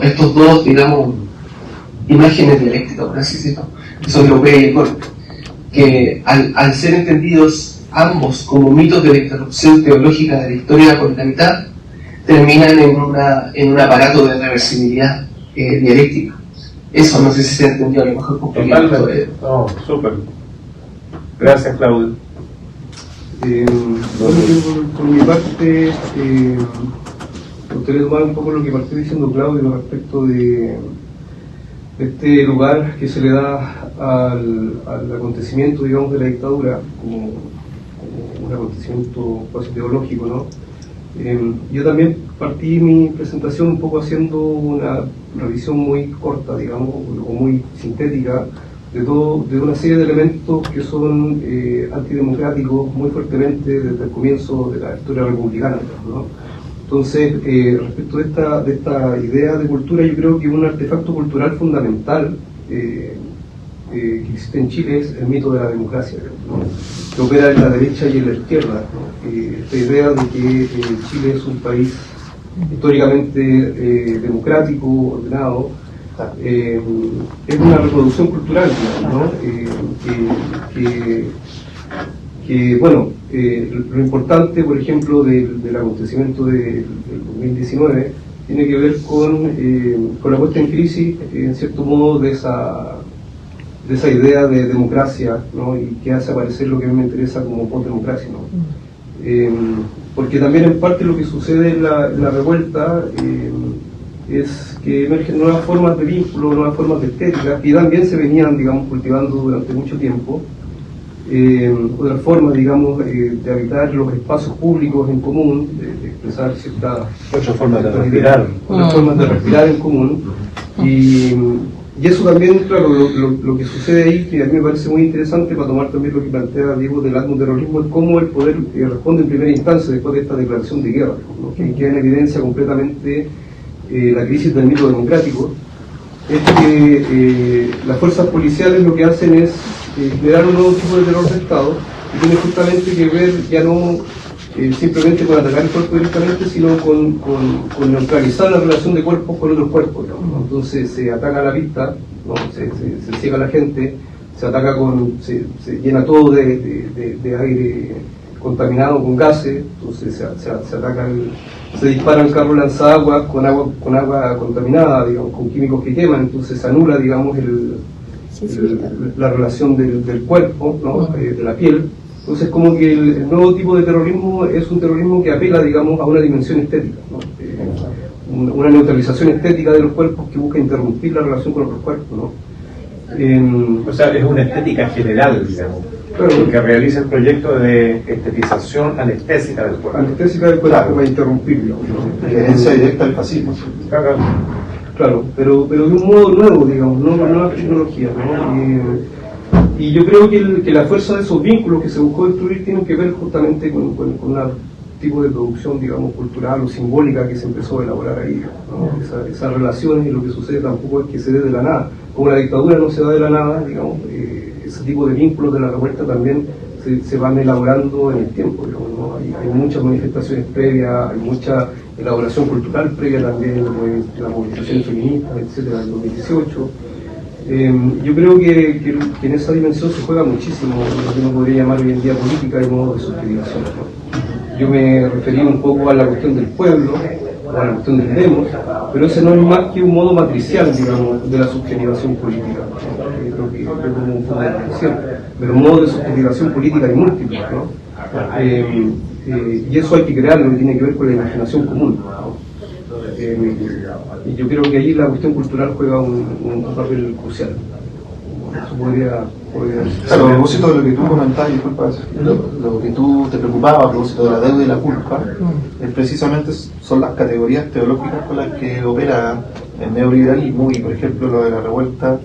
a estos dos, digamos, imágenes dialécticas, por así decirlo, que son la UP y el golpe, que al ser entendidos ambos como mitos de la interrupción teológica de la historia por la mitad, terminan en un aparato de reversibilidad dialéctica. Eso no sé si se entendió a lo mejor completamente. Totalmente. No, súper. Gracias, Claudio. Por mi parte, me gustaría tomar un poco lo que partió diciendo Claudio respecto de este lugar que se le da al acontecimiento, digamos, de la dictadura como un acontecimiento casi ideológico, ¿no? Yo también partí mi presentación un poco haciendo una revisión muy corta, digamos, o muy sintética de una serie de elementos que son antidemocráticos muy fuertemente desde el comienzo de la historia republicana, ¿no? Entonces, respecto de esta idea de cultura, yo creo que un artefacto cultural fundamental que existe en Chile es el mito de la democracia, ¿no? Que opera en la derecha y en la izquierda, ¿no? Esta idea de que Chile es un país históricamente democrático, ordenado, es una reproducción cultural, ¿no? Bueno, lo importante, por ejemplo, del acontecimiento del 2019 tiene que ver con la puesta en crisis, en cierto modo, de esa idea de democracia, ¿no? Y que hace aparecer lo que a mí me interesa como postdemocracia, ¿no? Porque también en parte lo que sucede en la revuelta es que emergen nuevas formas de vínculo, nuevas formas de estética, que también se venían, digamos, cultivando durante mucho tiempo. Otras formas, digamos, de habitar los espacios públicos en común, de expresar ciertas formas de respirar. Otras formas de respirar en común. Y eso también, claro, lo que sucede ahí, que a mí me parece muy interesante para tomar también lo que plantea Diego del etnoterrorismo, es cómo el poder responde en primera instancia después de esta declaración de guerra, ¿no? Que queda en evidencia completamente la crisis del mito democrático. Es que las fuerzas policiales lo que hacen es generar un nuevo tipo de terror de Estado, y tiene justamente que ver ya no simplemente con atacar el cuerpo directamente, sino con neutralizar la relación de cuerpos con otros cuerpos, ¿no? Entonces se ataca a la vista, ¿no? se ciega a la gente, se ataca se llena todo de aire contaminado con gases, entonces se ataca se disparan carros lanzaguas con agua contaminada, digamos, con químicos que queman, entonces se anula, digamos, la relación del cuerpo, ¿no? De la piel. Entonces, como que el nuevo tipo de terrorismo es un terrorismo que apela, digamos, a una dimensión estética, ¿no? Una neutralización estética de los cuerpos que busca interrumpir la relación con otros cuerpos, ¿no? O sea, es una estética general, digamos, claro, que realiza el proyecto de estetización anestésica del cuerpo. Anestésica del cuerpo, Claro. para interrumpirlo, ¿no? Herencia directa del fascismo. Claro, pero de un modo nuevo, digamos, no con nuevas tecnologías, ¿no? Y yo creo que la fuerza de esos vínculos que se buscó destruir tienen que ver justamente con un tipo de producción, digamos, cultural o simbólica que se empezó a elaborar ahí, ¿no? Esas relaciones, y lo que sucede tampoco es que se dé de la nada. Como la dictadura no se da de la nada, digamos, ese tipo de vínculos de la revuelta también se van elaborando en el tiempo, digamos, ¿no? Hay muchas manifestaciones previas, hay mucha elaboración cultural previa también, de las movilizaciones feministas, etcétera, en 2018. Yo creo que en esa dimensión se juega muchísimo lo que uno podría llamar hoy en día política y modo de subjetivación, ¿no? Yo me referí un poco a la cuestión del pueblo, a la cuestión del demos, pero ese no es más que un modo matricial, digamos, de la subjetivación política, ¿no? Yo creo que es como un modo de matricial, pero un modo de subjetivación política hay múltiples, ¿no? Y eso hay que crearlo, que tiene que ver con la imaginación común, ¿no? Y yo creo que ahí la cuestión cultural juega un papel crucial. Eso podría Claro, a propósito de lo que tú comentabas, disculpa, lo que tú te preocupabas a propósito de la deuda y la culpa, precisamente son las categorías teológicas con las que opera el neoliberalismo, y por ejemplo lo de la revuelta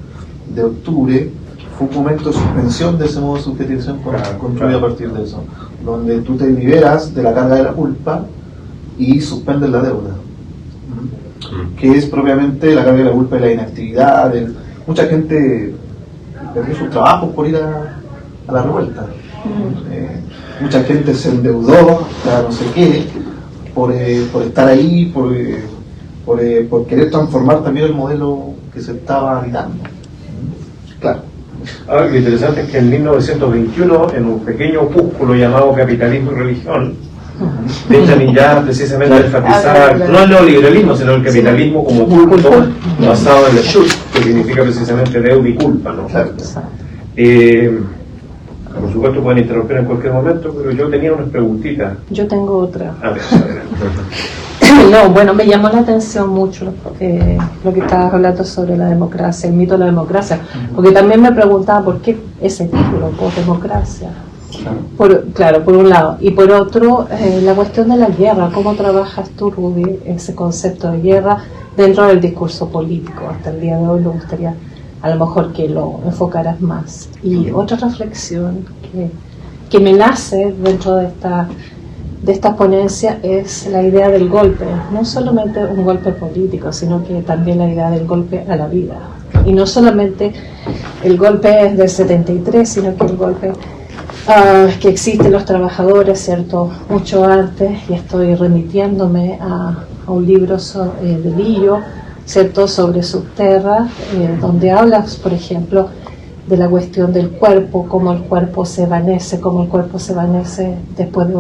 de octubre fue un momento de suspensión de ese modo de subjetivación construido a partir de eso, donde tú te liberas de la carga de la culpa y suspendes la deuda, que es propiamente la carga de la culpa y la inactividad. Mucha gente perdió sus trabajos por ir a la revuelta. Mucha gente se endeudó hasta no sé qué por estar ahí, por querer transformar también el modelo que se estaba habitando. Claro. Ahora, lo interesante es que en 1921, en un pequeño opúsculo llamado Capitalismo y Religión, Benjamin ya precisamente enfatizar no el neoliberalismo, sino el capitalismo como culto basado en el Schutz, que significa precisamente deuda y culpa, ¿no? Claro. Por supuesto pueden interrumpir en cualquier momento, pero yo tenía unas preguntitas. Yo tengo otra. A ver, adelante. No, bueno, me llamó la atención mucho lo que estabas hablando sobre la democracia, el mito de la democracia, porque también me preguntaba por qué ese título, por democracia. Claro, por un lado. Y por otro, la cuestión de la guerra. ¿Cómo trabajas tú, Rudy, ese concepto de guerra dentro del discurso político? Hasta el día de hoy me gustaría a lo mejor que lo enfocaras más. Y otra reflexión que me nace dentro de esta ponencia es la idea del golpe. No solamente un golpe político, sino que también la idea del golpe a la vida. Y no solamente el golpe del 73, sino que el golpe que existen los trabajadores, ¿cierto? Mucho antes, y estoy remitiéndome a un libro de Lillo, ¿cierto? Sobre Subterra, donde hablas, por ejemplo, de la cuestión del cuerpo, cómo el cuerpo se evanece, después de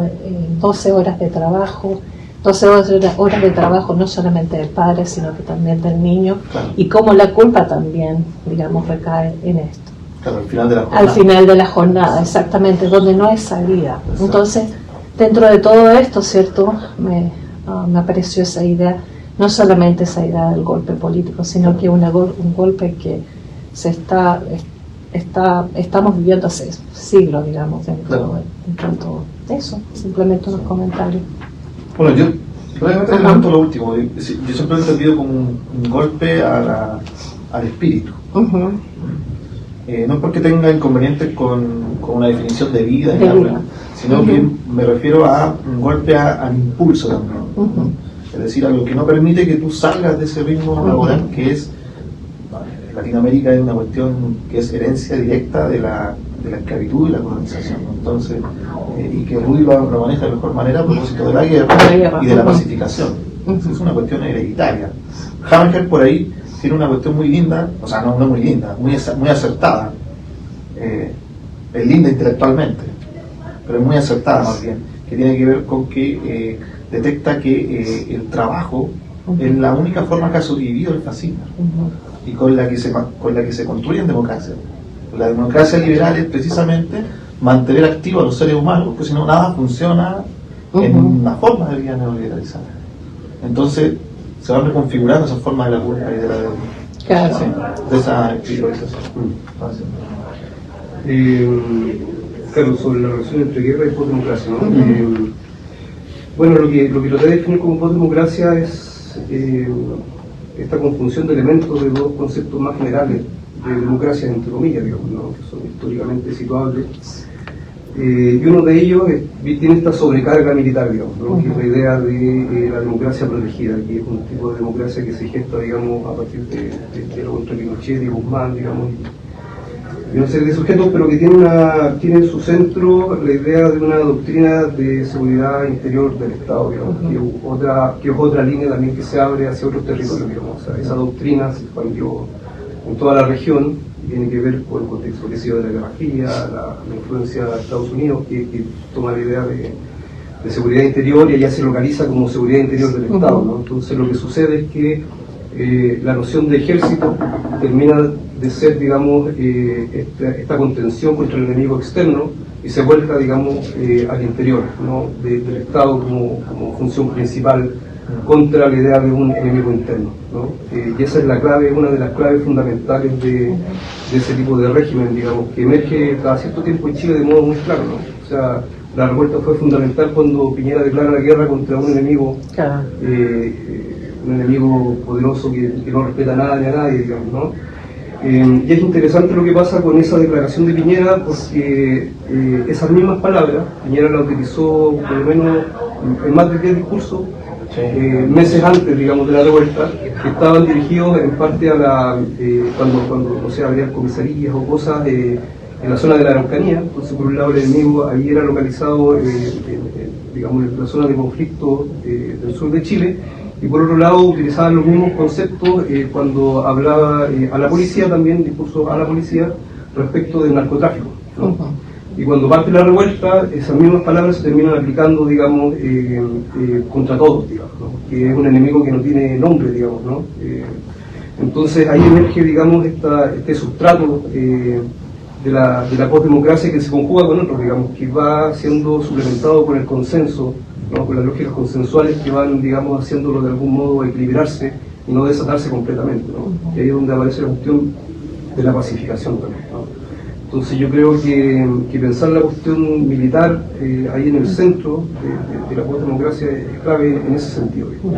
12 horas de trabajo, 12 horas de trabajo no solamente del padre, sino que también del niño, y cómo la culpa también, digamos, recae en esto. Claro, al final de la jornada. Al final de la jornada, exactamente, donde no hay salida. Exacto. Entonces, dentro de todo esto, ¿cierto? Me apareció esa idea, no solamente esa idea del golpe político, sino que un golpe que estamos viviendo hace siglos, digamos, dentro de todo eso. Simplemente unos comentarios. Bueno, yo probablemente levanto lo último. Yo siempre lo he entendido como un golpe al espíritu. Uh-huh. No es porque tenga inconvenientes con una definición de vida, sino uh-huh. que me refiero a un golpe al impulso también. Uh-huh. Es decir, algo que no permite que tú salgas de ese ritmo laboral que es... Latinoamérica es una cuestión que es herencia directa de la esclavitud y la colonización, ¿no? Entonces, y que Rudy lo maneja de mejor manera a propósito de la guerra y de la pacificación. Entonces, es una cuestión hereditaria. Hammer por ahí tiene una cuestión muy linda, o sea, no muy linda, muy acertada. Es linda intelectualmente, pero es muy acertada más bien, que tiene que ver con que detecta que el trabajo es la única forma que ha sobrevivido el fascismo. Y con la que se construyen democracias. La democracia liberal es precisamente mantener activos a los seres humanos, porque si no nada funciona en una forma de vida neoliberalizada. Entonces se van reconfigurando esas formas de la culpa y de la deuda. Claro. Sí, de esa espiritualización. Claro, sobre la relación entre guerra y postdemocracia, ¿no? Bueno, lo que traté de definir como postdemocracia es esta conjunción de elementos de dos conceptos más generales de democracia, entre comillas, digamos, ¿no? Que son históricamente situables. Y uno de ellos tiene esta sobrecarga militar, digamos, ¿no? Que es la idea de la democracia protegida, que es un tipo de democracia que se gesta, digamos, a partir de lo contra Pinochet y Guzmán, digamos, y una serie de sujetos, pero que tiene en su centro la idea de una doctrina de seguridad interior del Estado, digamos, que es otra línea también que se abre hacia otros territorios, digamos. O sea, esa doctrina se expandió en toda la región y tiene que ver con el contexto que ha sido de la Guerra Fría, la influencia de Estados Unidos, que toma la idea de seguridad interior y allá se localiza como seguridad interior del Estado, ¿no? Entonces lo que sucede es que la noción de ejército termina de ser, digamos, esta contención contra el enemigo externo y se vuelca, digamos, al interior, ¿no? del Estado como función principal contra la idea de un enemigo interno, ¿no? Y esa es la clave, una de las claves fundamentales de ese tipo de régimen, digamos, que emerge cada cierto tiempo en Chile de modo muy claro, ¿no? O sea, la revuelta fue fundamental cuando Piñera declara la guerra contra un enemigo, un enemigo poderoso que no respeta nada ni a nadie, digamos, ¿no? Y es interesante lo que pasa con esa declaración de Piñera, porque esas mismas palabras Piñera las utilizó por lo menos en más de 10 discursos meses antes, digamos, de la revuelta, que estaban dirigidos en parte a cuando no sé, habría comisarías o cosas en la zona de la Araucanía. Entonces, por un lado, el enemigo ahí era localizado digamos, en la zona de conflicto del sur de Chile, y por otro lado utilizaban los mismos conceptos cuando hablaba a la policía, también discursos a la policía respecto del narcotráfico, ¿no? Y cuando parte la revuelta, esas mismas palabras se terminan aplicando, digamos, contra todos, digamos, ¿no? Que es un enemigo que no tiene nombre, digamos, ¿no? Entonces ahí emerge, digamos, este sustrato de la postdemocracia que se conjuga con otros, digamos, que va siendo suplementado con el consenso, ¿no? Con las lógicas consensuales que van, digamos, haciéndolo de algún modo equilibrarse y no desatarse completamente, ¿no? Y ahí es donde aparece la cuestión de la pacificación también, ¿no? Entonces yo creo que pensar la cuestión militar ahí en el centro de la postdemocracia es clave en ese sentido, ¿no?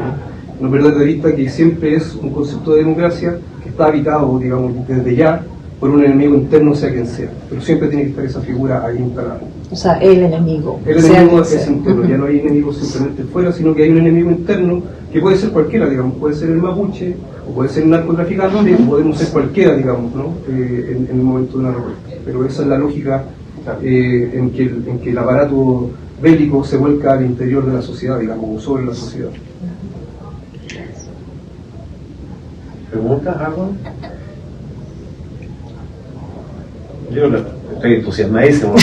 No perder de vista que siempre es un concepto de democracia que está habitado, digamos, desde ya por un enemigo interno, sea quien sea, pero siempre tiene que estar esa figura ahí instalada. O sea, el enemigo. El enemigo es interno, ya no hay enemigos simplemente fuera, sino que hay un enemigo interno que puede ser cualquiera, digamos, puede ser el mapuche, o puede ser un narcotraficante, o podemos ser cualquiera, digamos, ¿no? En el momento de una revuelta. Pero esa es la lógica en que el aparato bélico se vuelca al interior de la sociedad, digamos, o sobre la sociedad. ¿Preguntas, algo? Yo estoy entusiasmadísimo,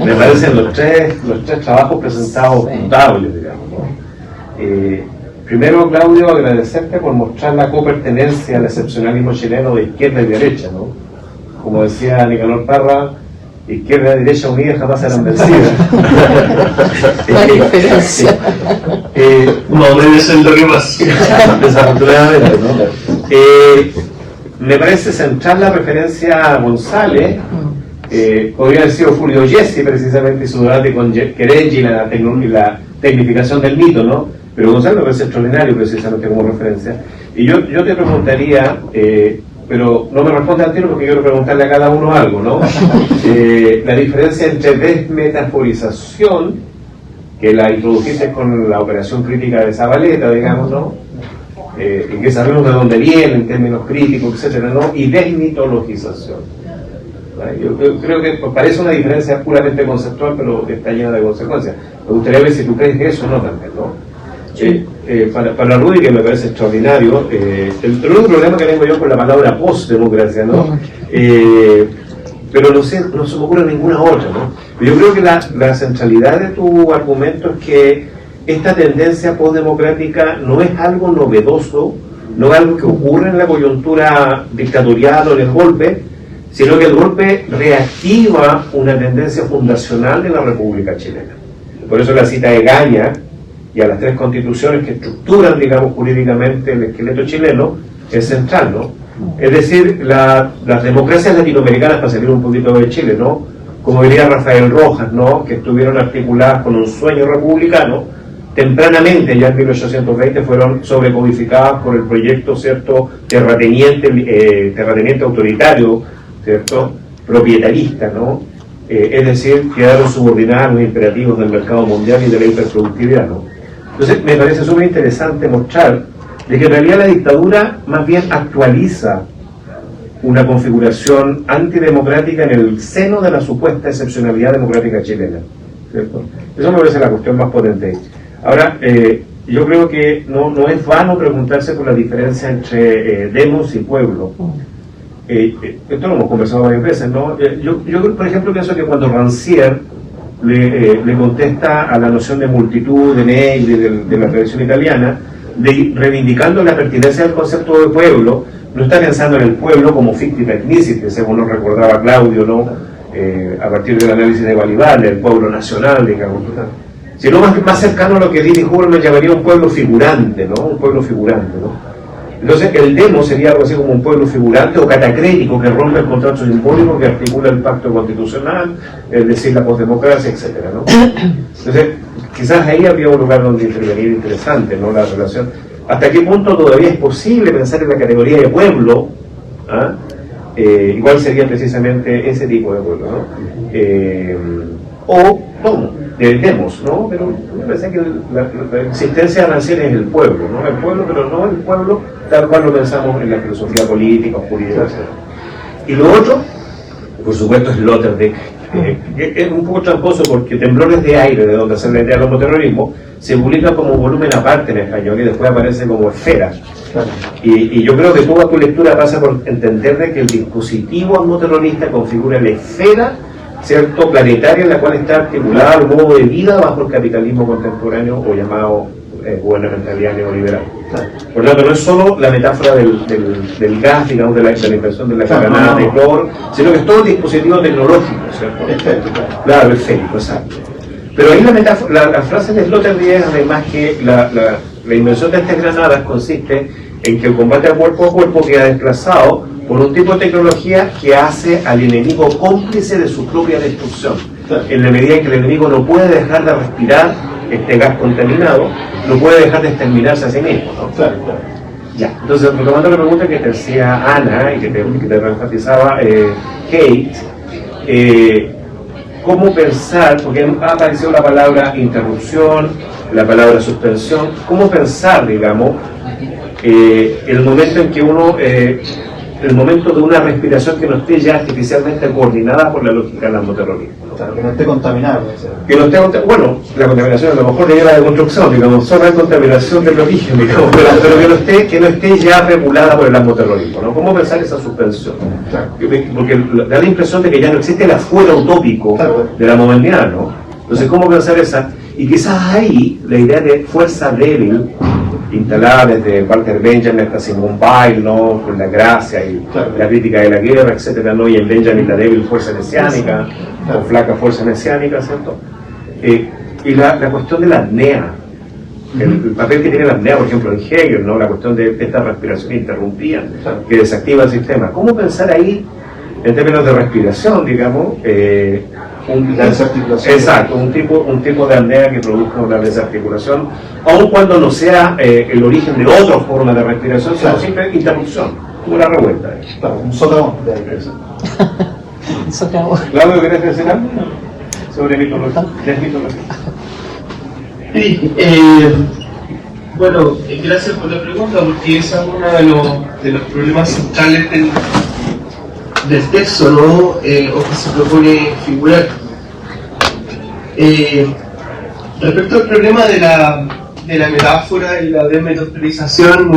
me parecen los tres trabajos presentados notables, digamos, ¿no? Primero, Claudio, agradecerte por mostrar la copertenencia al excepcionalismo chileno de izquierda y derecha, ¿no? Como decía Nicanor Parra, izquierda y derecha unidas jamás serán vencidas. La diferencia. No debe ser lo que más. Desafortunadamente, ¿no? Me parece central la referencia a González. Podría haber sido Fulvio Jesse precisamente y su debate con Kerenji y la tecnificación del mito, ¿no? Pero González me parece extraordinario precisamente como referencia. Y yo te preguntaría, pero no me responde al tiro porque quiero preguntarle a cada uno algo, ¿no? La diferencia entre desmetaforización, que la introdujiste con la operación crítica de Zabaleta, digamos, ¿no? Y que sabemos de dónde viene en términos críticos, etcétera, ¿no? Y desmitologización. Yo creo que parece una diferencia puramente conceptual, pero está llena de consecuencias. Me gustaría ver si tú crees eso o no también, ¿no? Para Rudy, que me parece extraordinario, el único problema que tengo yo con la palabra postdemocracia, ¿no? Pero no sé, no se me ocurre ninguna otra, ¿no? Yo creo que la centralidad de tu argumento es que esta tendencia postdemocrática no es algo novedoso, no es algo que ocurre en la coyuntura dictatorial o en el golpe, sino que el golpe reactiva una tendencia fundacional de la República Chilena. Por eso la cita de Gaña y a las tres constituciones que estructuran, digamos, jurídicamente el esqueleto chileno es central, ¿no? Es decir, las democracias latinoamericanas, para salir un poquito de Chile, ¿no? Como diría Rafael Rojas, ¿no? Que estuvieron articuladas con un sueño republicano, tempranamente, ya en 1820, fueron sobrecodificadas por el proyecto, ¿cierto?, terrateniente autoritario, ¿cierto?, propietarista, ¿no? Es decir, quedaron subordinadas a los imperativos del mercado mundial y de la hiperproductividad, ¿no? Entonces, me parece súper interesante mostrar de que en realidad la dictadura más bien actualiza una configuración antidemocrática en el seno de la supuesta excepcionalidad democrática chilena, ¿cierto? Eso me parece la cuestión más potente. Ahora, yo creo que no es vano preguntarse por la diferencia entre demos y pueblo. Esto lo hemos conversado varias veces, ¿no? Yo, por ejemplo, pienso que cuando Rancière le contesta a la noción de multitud, de Negri, de la tradición italiana, reivindicando la pertinencia del concepto de pueblo, no está pensando en el pueblo como ficti technicity, según nos recordaba Claudio, ¿no? A partir del análisis de Balibar, el pueblo nacional, digamos, sino más cercano a lo que Didi Huberman llamaría un pueblo figurante, ¿no? Un pueblo figurante, ¿no? Entonces, el demo sería algo así como un pueblo figurante o catacrético que rompe el contrato simbólico, que articula el pacto constitucional, es decir, la postdemocracia, etcétera, ¿no? Entonces, quizás ahí habría un lugar donde intervenir interesante, ¿no? La relación. ¿Hasta qué punto todavía es posible pensar en la categoría de pueblo? ¿Ah? ¿Y cuál sería precisamente ese tipo de pueblo, ¿no? O ¿cómo? Demos, ¿no? Pero me parece que la existencia de Rancière es el pueblo, ¿no? El pueblo, pero no el pueblo tal cual lo pensamos en la filosofía política, jurídica, etc. Y lo otro, por supuesto, es Sloterdijk. Es un poco tramposo porque Temblores de Aire, de donde se le idea al homoterrorismo, se publica como volumen aparte en español y después aparece como esfera. Y yo creo que toda tu lectura pasa por entender de que el dispositivo homoterrorista configura la esfera, ¿cierto?, planetaria en la cual está articulada el modo de vida bajo el capitalismo contemporáneo o llamado gubernamentalidad neoliberal. Por lo tanto, no es solo la metáfora del gas, digamos, de la invención de la granada de cloro, sino que es todo el dispositivo tecnológico, ¿cierto? Claro, esférico, exacto. Pero ahí la frase de Sloterdijk, además, que la invención de estas granadas consiste en que el combate a cuerpo queda desplazado por un tipo de tecnología que hace al enemigo cómplice de su propia destrucción. En la medida en que el enemigo no puede dejar de respirar este gas contaminado, no puede dejar de exterminarse a sí mismo, ¿no? Ya, entonces, retomando la pregunta que te hacía Ana y que te enfatizaba Kate, ¿cómo pensar? Porque ha aparecido la palabra interrupción, la palabra suspensión. ¿Cómo pensar, digamos, el momento en que uno, el momento de una respiración que no esté ya artificialmente coordinada por la lógica del narcoterrorismo? Claro, que no esté contaminado. Que no esté, bueno, la contaminación a lo mejor le lleva a la construcción, digamos, solo la contaminación del origen, digamos, pero que no esté ya regulada por el narcoterrorismo, ¿no? ¿Cómo pensar esa suspensión? Claro. Porque da la impresión de que ya no existe el afuera utópico de la modernidad, ¿no? Entonces, ¿cómo pensar esa? Y quizás ahí la idea de fuerza débil, instalada desde Walter Benjamin hasta Simone Weil, ¿no? Con la gracia y la crítica de la guerra, etcétera, ¿no? Y en Benjamin la débil fuerza mesiánica, o flaca fuerza mesiánica, ¿cierto? Y la cuestión de la apnea, el papel que tiene la apnea, por ejemplo, en Hegel, ¿no? La cuestión de esta respiración interrumpida, que desactiva el sistema. ¿Cómo pensar ahí, en términos de respiración, digamos, la desarticulación? Exacto, un tipo de apnea que produzca una desarticulación, aun cuando no sea el origen de otra forma de respiración, sino siempre interrupción, como una revuelta. Claro, un socavón de ahí. Socavón. Claudio, ¿querés decir algo sobre mitología? Sí, bueno, gracias por la pregunta, porque ese es uno de los problemas centrales del texto, ¿no? O que se propone figurar. Respecto al problema de la metáfora y la desmetaforización,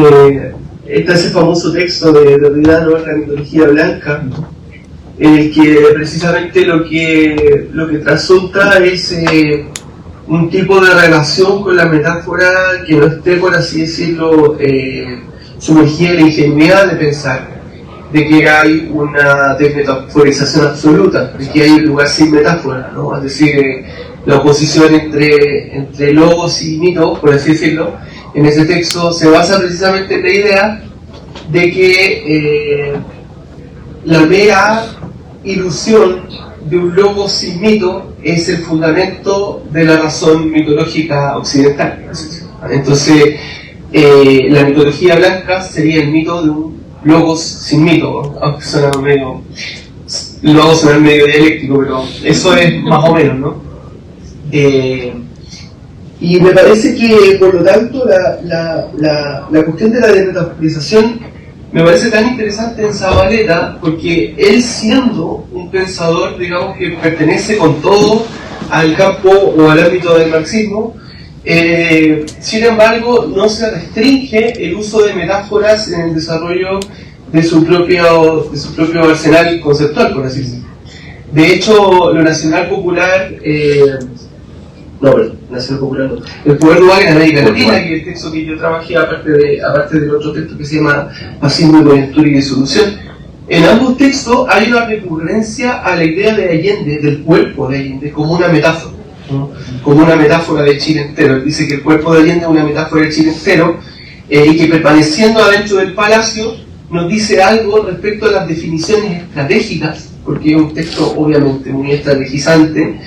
está ese famoso texto de Derrida, ¿no? La mitología blanca, en el que precisamente lo que trasunta es un tipo de relación con la metáfora que no esté, por así decirlo, sumergida en la ingenuidad de pensar de que hay una desmetaforización absoluta, de que hay un lugar sin metáfora, ¿no? Es decir, la oposición entre logos y mitos, por así decirlo, en ese texto se basa precisamente en la idea de que la mera ilusión de un logo sin mito es el fundamento de la razón mitológica occidental. Entonces, la mitología blanca sería el mito de un logos sin mito, aunque suena medio dialéctico, pero eso es más o menos, ¿no? Y me parece que, por lo tanto, la cuestión de la desmetaforización me parece tan interesante en Zabaleta, porque él, siendo un pensador, digamos, que pertenece con todo al campo o al ámbito del marxismo, sin embargo, no se restringe el uso de metáforas en el desarrollo de su propio arsenal conceptual, por así decirlo. De hecho, lo nacional popular, el poder dual en América Latina, que es el texto que yo trabajé aparte del otro texto que se llama Fascismo, Coyuntura y Disolución. En ambos textos hay una recurrencia a la idea de Allende, del cuerpo de Allende, como una metáfora, ¿no? Como una metáfora de Chile entero. Él dice que el cuerpo de Allende es una metáfora de Chile entero, y que permaneciendo adentro del palacio nos dice algo respecto a las definiciones estratégicas, porque es un texto obviamente muy estrategizante,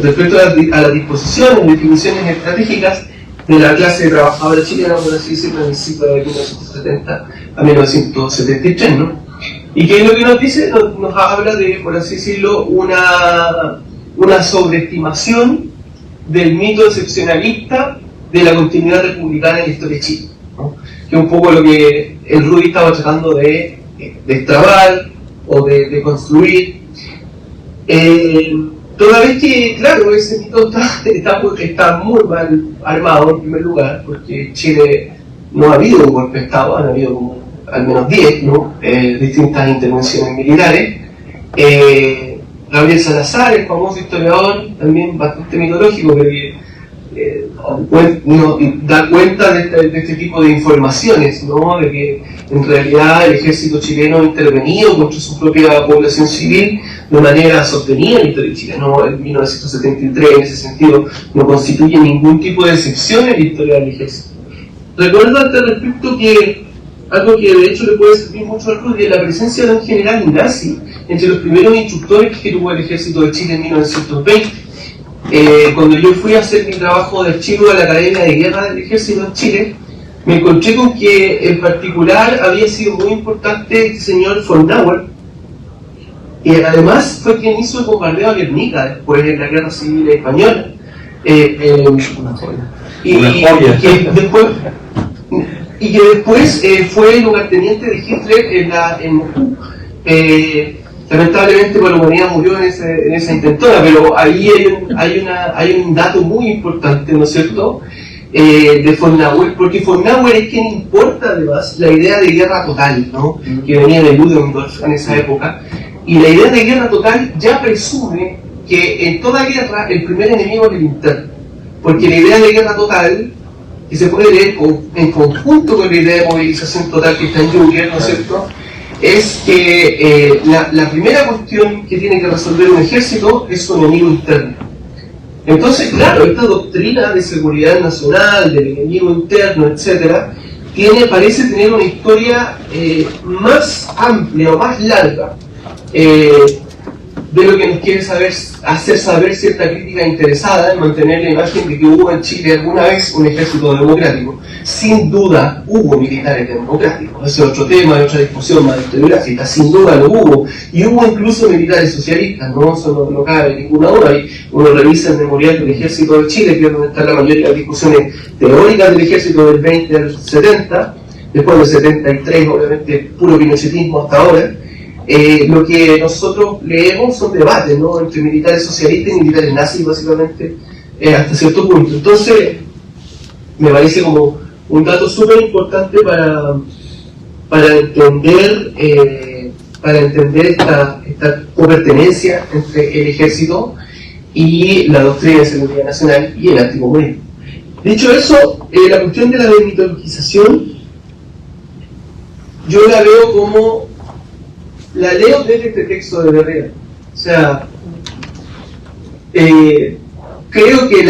respecto a las disposiciones, definiciones estratégicas de la clase trabajadora chilena, por así decirlo, en el ciclo de 1970 a 1973, ¿no? Y que lo que nos dice, nos habla de, por así decirlo, una sobreestimación del mito excepcionalista de la continuidad republicana en la historia de Chile, ¿no? Que es un poco lo que el Rudy estaba tratando de destrabar o de construir. Toda vez que, claro, ese mito está muy mal armado en primer lugar, porque Chile no ha habido un golpe de Estado, han habido como al menos 10, ¿no? Distintas intervenciones militares. Gabriel Salazar, el famoso historiador, también bastante mitológico, pero da cuenta de este tipo de informaciones, ¿no? De que en realidad el ejército chileno ha intervenido contra su propia población civil de manera sostenida en la historia de Chile, ¿no? En 1973, en ese sentido, no constituye ningún tipo de excepción en la historia del ejército. Recuerdo al respecto que algo que de hecho le puede servir mucho a Rudy, la presencia de un general nazi entre los primeros instructores que tuvo el ejército de Chile en 1920. Cuando yo fui a hacer mi trabajo de archivo de la Academia de Guerra del Ejército de Chile, me encontré con que en particular había sido muy importante el señor von Nauer, y además fue quien hizo el bombardeo a Guernica después de la Guerra Civil Española. Y que después fue lugarteniente de Hitler en Moscú. Lamentablemente la humanidad murió en esa intentona, pero ahí hay un dato muy importante, ¿no es cierto?, de von Nauer, porque von Nauer es quien importa además la idea de guerra total, ¿no?, que venía de Ludendorff en esa época, y la idea de guerra total ya presume que en toda guerra el primer enemigo es el interno, porque la idea de guerra total, que se puede leer en conjunto con la idea de movilización total que está en Juncker, ¿no es cierto?, es que la primera cuestión que tiene que resolver un ejército es su enemigo interno. Entonces, claro, esta doctrina de seguridad nacional, del enemigo interno, etc., parece tener una historia más amplia o más larga de lo que nos quiere hacer saber cierta crítica interesada en mantener la imagen de que hubo en Chile alguna vez un ejército democrático. Sin duda hubo militares democráticos, ese es otro tema, otra discusión más historiográfica, sin duda lo hubo, y hubo incluso militares socialistas, no, eso no cabe ninguna duda. Y uno revisa el memorial del ejército de Chile, que es donde están la mayoría de las discusiones teóricas del ejército del 20 al 70, después del 73, obviamente puro pinochetismo hasta ahora. Lo que nosotros leemos son debates, ¿no?, entre militares socialistas y militares nazis, básicamente, hasta cierto punto. Entonces, me parece como un dato súper importante para entender esta copertenencia entre el ejército y la doctrina de seguridad nacional y el anticomunismo. Dicho eso, la cuestión de la desmitologización, yo la veo como... la leo desde este texto de Derrida. O sea, creo que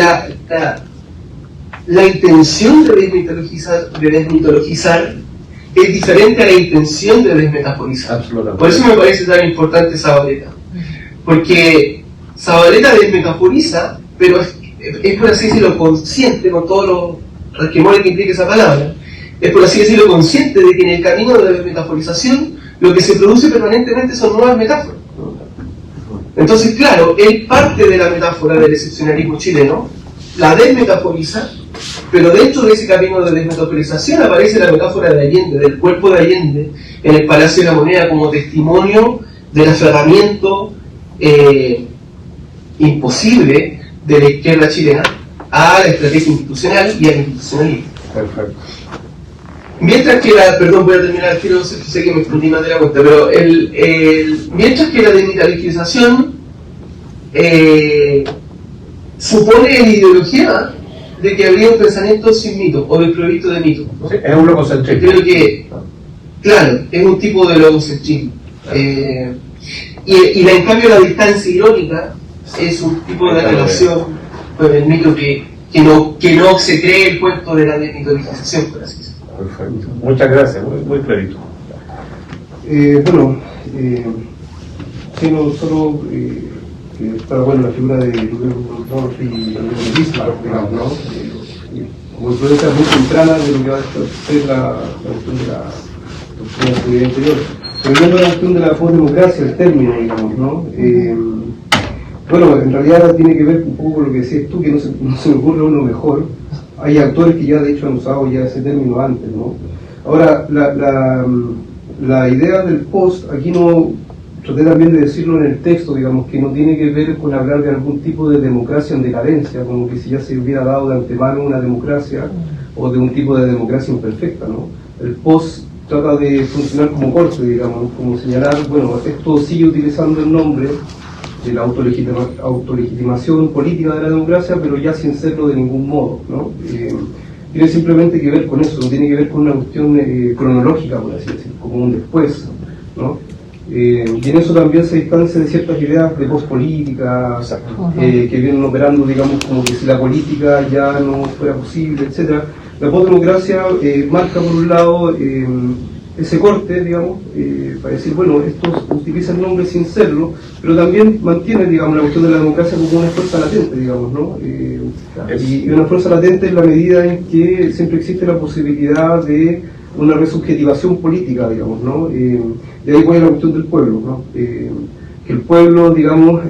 la intención de desmitologizar es diferente a la intención de desmetaforizar. Por eso me parece tan importante Zabaleta. Porque Zabaleta desmetaforiza, pero es por así decirlo consciente, con todos los resquemores que implica esa palabra, es por así decirlo consciente de que en el camino de la desmetaforización lo que se produce permanentemente son nuevas metáforas. Entonces, claro, él parte de la metáfora del excepcionalismo chileno, la desmetaforiza, pero dentro de ese camino de desmetaforización aparece la metáfora de Allende, del cuerpo de Allende, en el Palacio de la Moneda, como testimonio del aferramiento imposible de la izquierda chilena a la estrategia institucional y al institucionalismo. Perfecto. Mientras que perdón, voy a terminar, sé que me extendí más de la cuenta, pero mientras que la desmitologización supone la ideología de que habría un pensamiento sin mito o desprovisto de mito, ¿no? Sí, es un logocentrismo. Creo que, claro, es un tipo de logocentrismo. Y en cambio la distancia irónica es un tipo de relación con el mito que no se cree el cuento de la desmitologización, por así decirlo. Perfecto. Muchas gracias, muy clarito. Sí, no solo que está bueno la figura de Ludendorff y Bismarck, digamos, ¿no? Como influencia muy temprana de lo que va a ser la cuestión de la doctrina de seguridad interior. Pero viendo la cuestión de la postdemocracia, el término, digamos, ¿no? Bueno, en realidad tiene que ver un poco con lo que decías tú, que no se me ocurre uno mejor. Hay autores que ya de hecho han usado ya ese término antes, ¿no? Ahora, la idea del post, aquí no traté también de decirlo en el texto, digamos, que no tiene que ver con hablar de algún tipo de democracia en decadencia, como que si ya se hubiera dado de antemano una democracia o de un tipo de democracia imperfecta, ¿no? El post trata de funcionar como corte, digamos, como señalar, bueno, esto sigue utilizando el nombre la autolegitimación política de la democracia, pero ya sin serlo de ningún modo, ¿no? Tiene simplemente que ver con eso, no tiene que ver con una cuestión cronológica, por así decirlo, como un después, ¿no? Y en eso también se distancia de ciertas ideas de pospolítica que vienen operando, digamos, como que si la política ya no fuera posible, etc. La postdemocracia marca por un lado ese corte, digamos, para decir, bueno, estos utilizan nombres sin serlo, pero también mantiene, digamos, la cuestión de la democracia como una fuerza latente, digamos, ¿no? Y una fuerza latente en la medida en que siempre existe la posibilidad de una resubjetivación política, digamos, ¿no? De ahí viene la cuestión del pueblo, ¿no? Que el pueblo, digamos,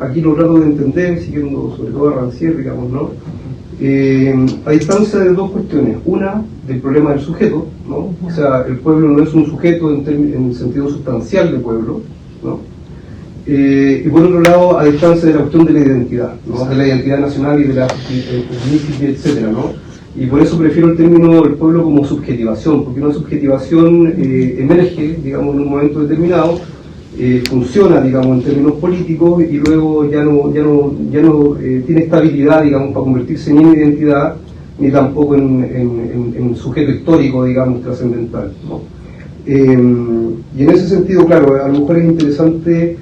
aquí lo trato de entender, siguiendo sobre todo a Rancière, digamos, ¿no? A distancia de dos cuestiones. Una, del problema del sujeto, ¿no? O sea, el pueblo no es un sujeto en el sentido sustancial de pueblo, ¿no? Y por otro lado, a distancia de la cuestión de la identidad, ¿no? De la identidad nacional y de la etnicidad, etcétera, ¿no? Y por eso prefiero el término del pueblo como subjetivación, porque una subjetivación emerge, digamos, en un momento determinado, funciona, digamos, en términos políticos y luego ya no tiene estabilidad, digamos, para convertirse ni en identidad ni tampoco en sujeto histórico, digamos, trascendental, ¿no? Y en ese sentido, claro, a lo mejor es interesante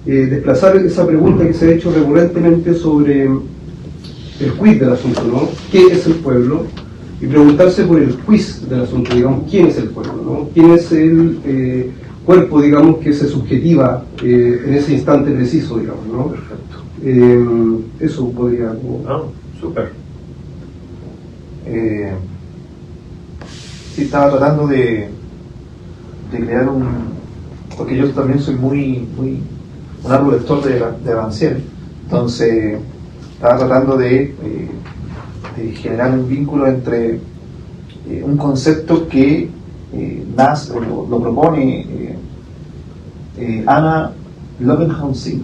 desplazar esa pregunta que se ha hecho recurrentemente sobre el quiz del asunto, ¿no? ¿Qué es el pueblo? Y preguntarse por el quiz del asunto, digamos, ¿quién es el pueblo, ¿no? ¿Quién es el cuerpo, digamos, que se subjetiva en ese instante preciso, digamos, ¿no? Perfecto. Eso podría... Súper. Sí, estaba tratando de crear porque yo también soy un árbol lector de Rancière, entonces estaba tratando de generar un vínculo entre un concepto que lo propone Anna Lovenhausen,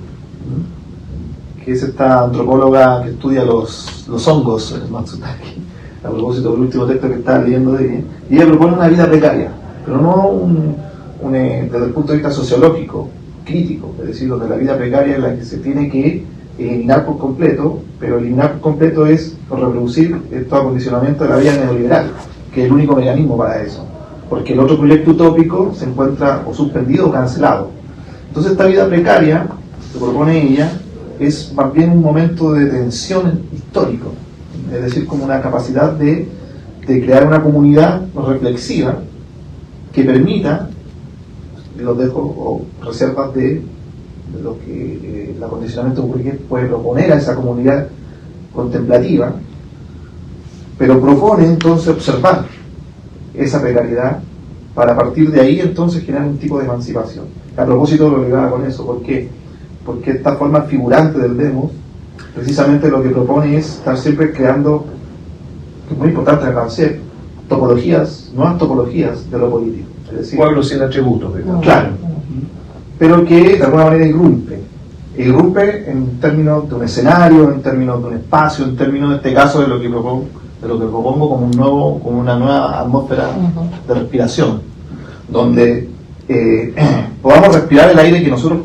que es esta antropóloga que estudia los hongos, Matsutake, a propósito del último texto que estaba leyendo de ella, y ella propone una vida precaria, pero no desde el punto de vista sociológico, crítico, es decir, donde la vida precaria es la que se tiene que eliminar por completo, pero eliminar por completo es reproducir estos acondicionamientos de la vida neoliberal, que es el único mecanismo para eso, porque el otro proyecto utópico se encuentra o suspendido o cancelado. Entonces esta vida precaria, que propone ella, es más bien un momento de tensión histórico, es decir, como una capacidad de crear una comunidad reflexiva que permita, los dejo o reservas de lo que el acondicionamiento burgués puede proponer a esa comunidad contemplativa, pero propone entonces observar esa precariedad para a partir de ahí entonces generar un tipo de emancipación. A propósito lo ligaba con eso, ¿por qué? Porque esta forma figurante del demos precisamente lo que propone es estar siempre creando, que es muy importante en Rancière, nuevas topologías de lo político. Es decir, Pueblo sin atributos, digamos. claro, pero que de alguna manera irrumpe en términos de un escenario, en términos de un espacio, en términos, en este caso, de lo que propongo como una nueva atmósfera de respiración, donde podamos respirar el aire que nosotros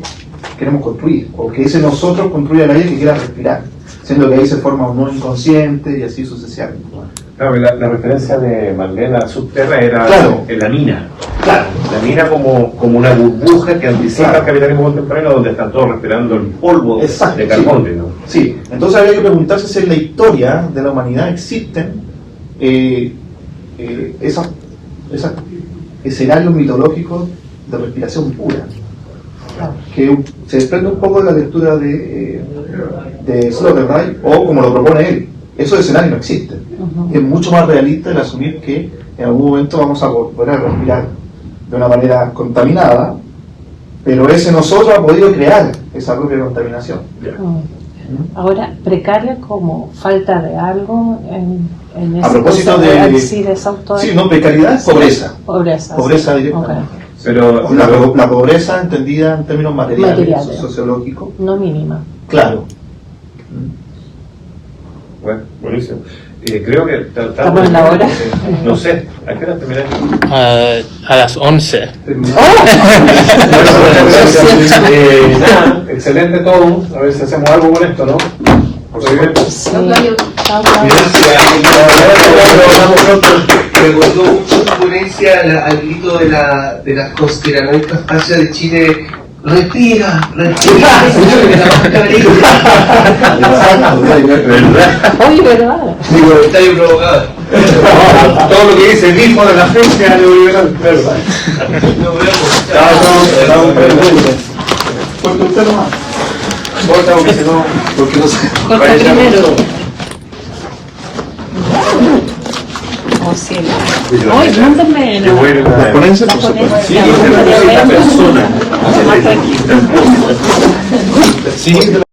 queremos construir, o que ese nosotros construya el aire que quiera respirar, siendo que ahí se forma un nuevo inconsciente y así sucesivamente. Claro, la referencia de Marlene a Subterra era Claro. en la mina. Claro. La mina como una burbuja que anticipa Claro. el capitalismo contemporáneo, donde están todos respirando el polvo Exacto, de carbón, ¿no? Sí, entonces habría que preguntarse si en la historia de la humanidad existen esos escenarios mitológicos de respiración pura, que se desprende un poco de la lectura de Sloterdijk, o como lo propone él. Esos escenarios no existen. Es mucho más realista el asumir que en algún momento vamos a volver a respirar de una manera contaminada, pero ese nosotros ha podido crear esa propia contaminación. Ahora, precaria como falta de algo en ese A propósito de... desauto... Sí, no, precariedad es pobreza. Pobreza, sí. Directamente. Okay. Pero La pobreza entendida en términos materiales. Sociológicos. No mínima. Claro. Bueno, buenísimo. Creo que ¿Estamos en la hora? No sé, ¿a qué hora terminé? A las 11. Nada, excelente todo. A ver si hacemos algo con esto, ¿no? Muy bien. Me recordó mucho tu ponencia al grito de las conspiranoicas fascias de Chile. Respira, respira, la mascarilla. ¿Verdad? Oye, ¿verdad? Digo, está bien provocado. Todo lo que dice el mismo de la agencia neoliberal, ¿verdad? Nos vemos. Estamos Porque usted nomás. Corta porque si no. Porque no sé. Corta primero. Oh, sí. Oye, mándame Yo voy a ir a ¿Las ponencias? Por supuesto. Sí, yo te persona. más tranquilo. Sí,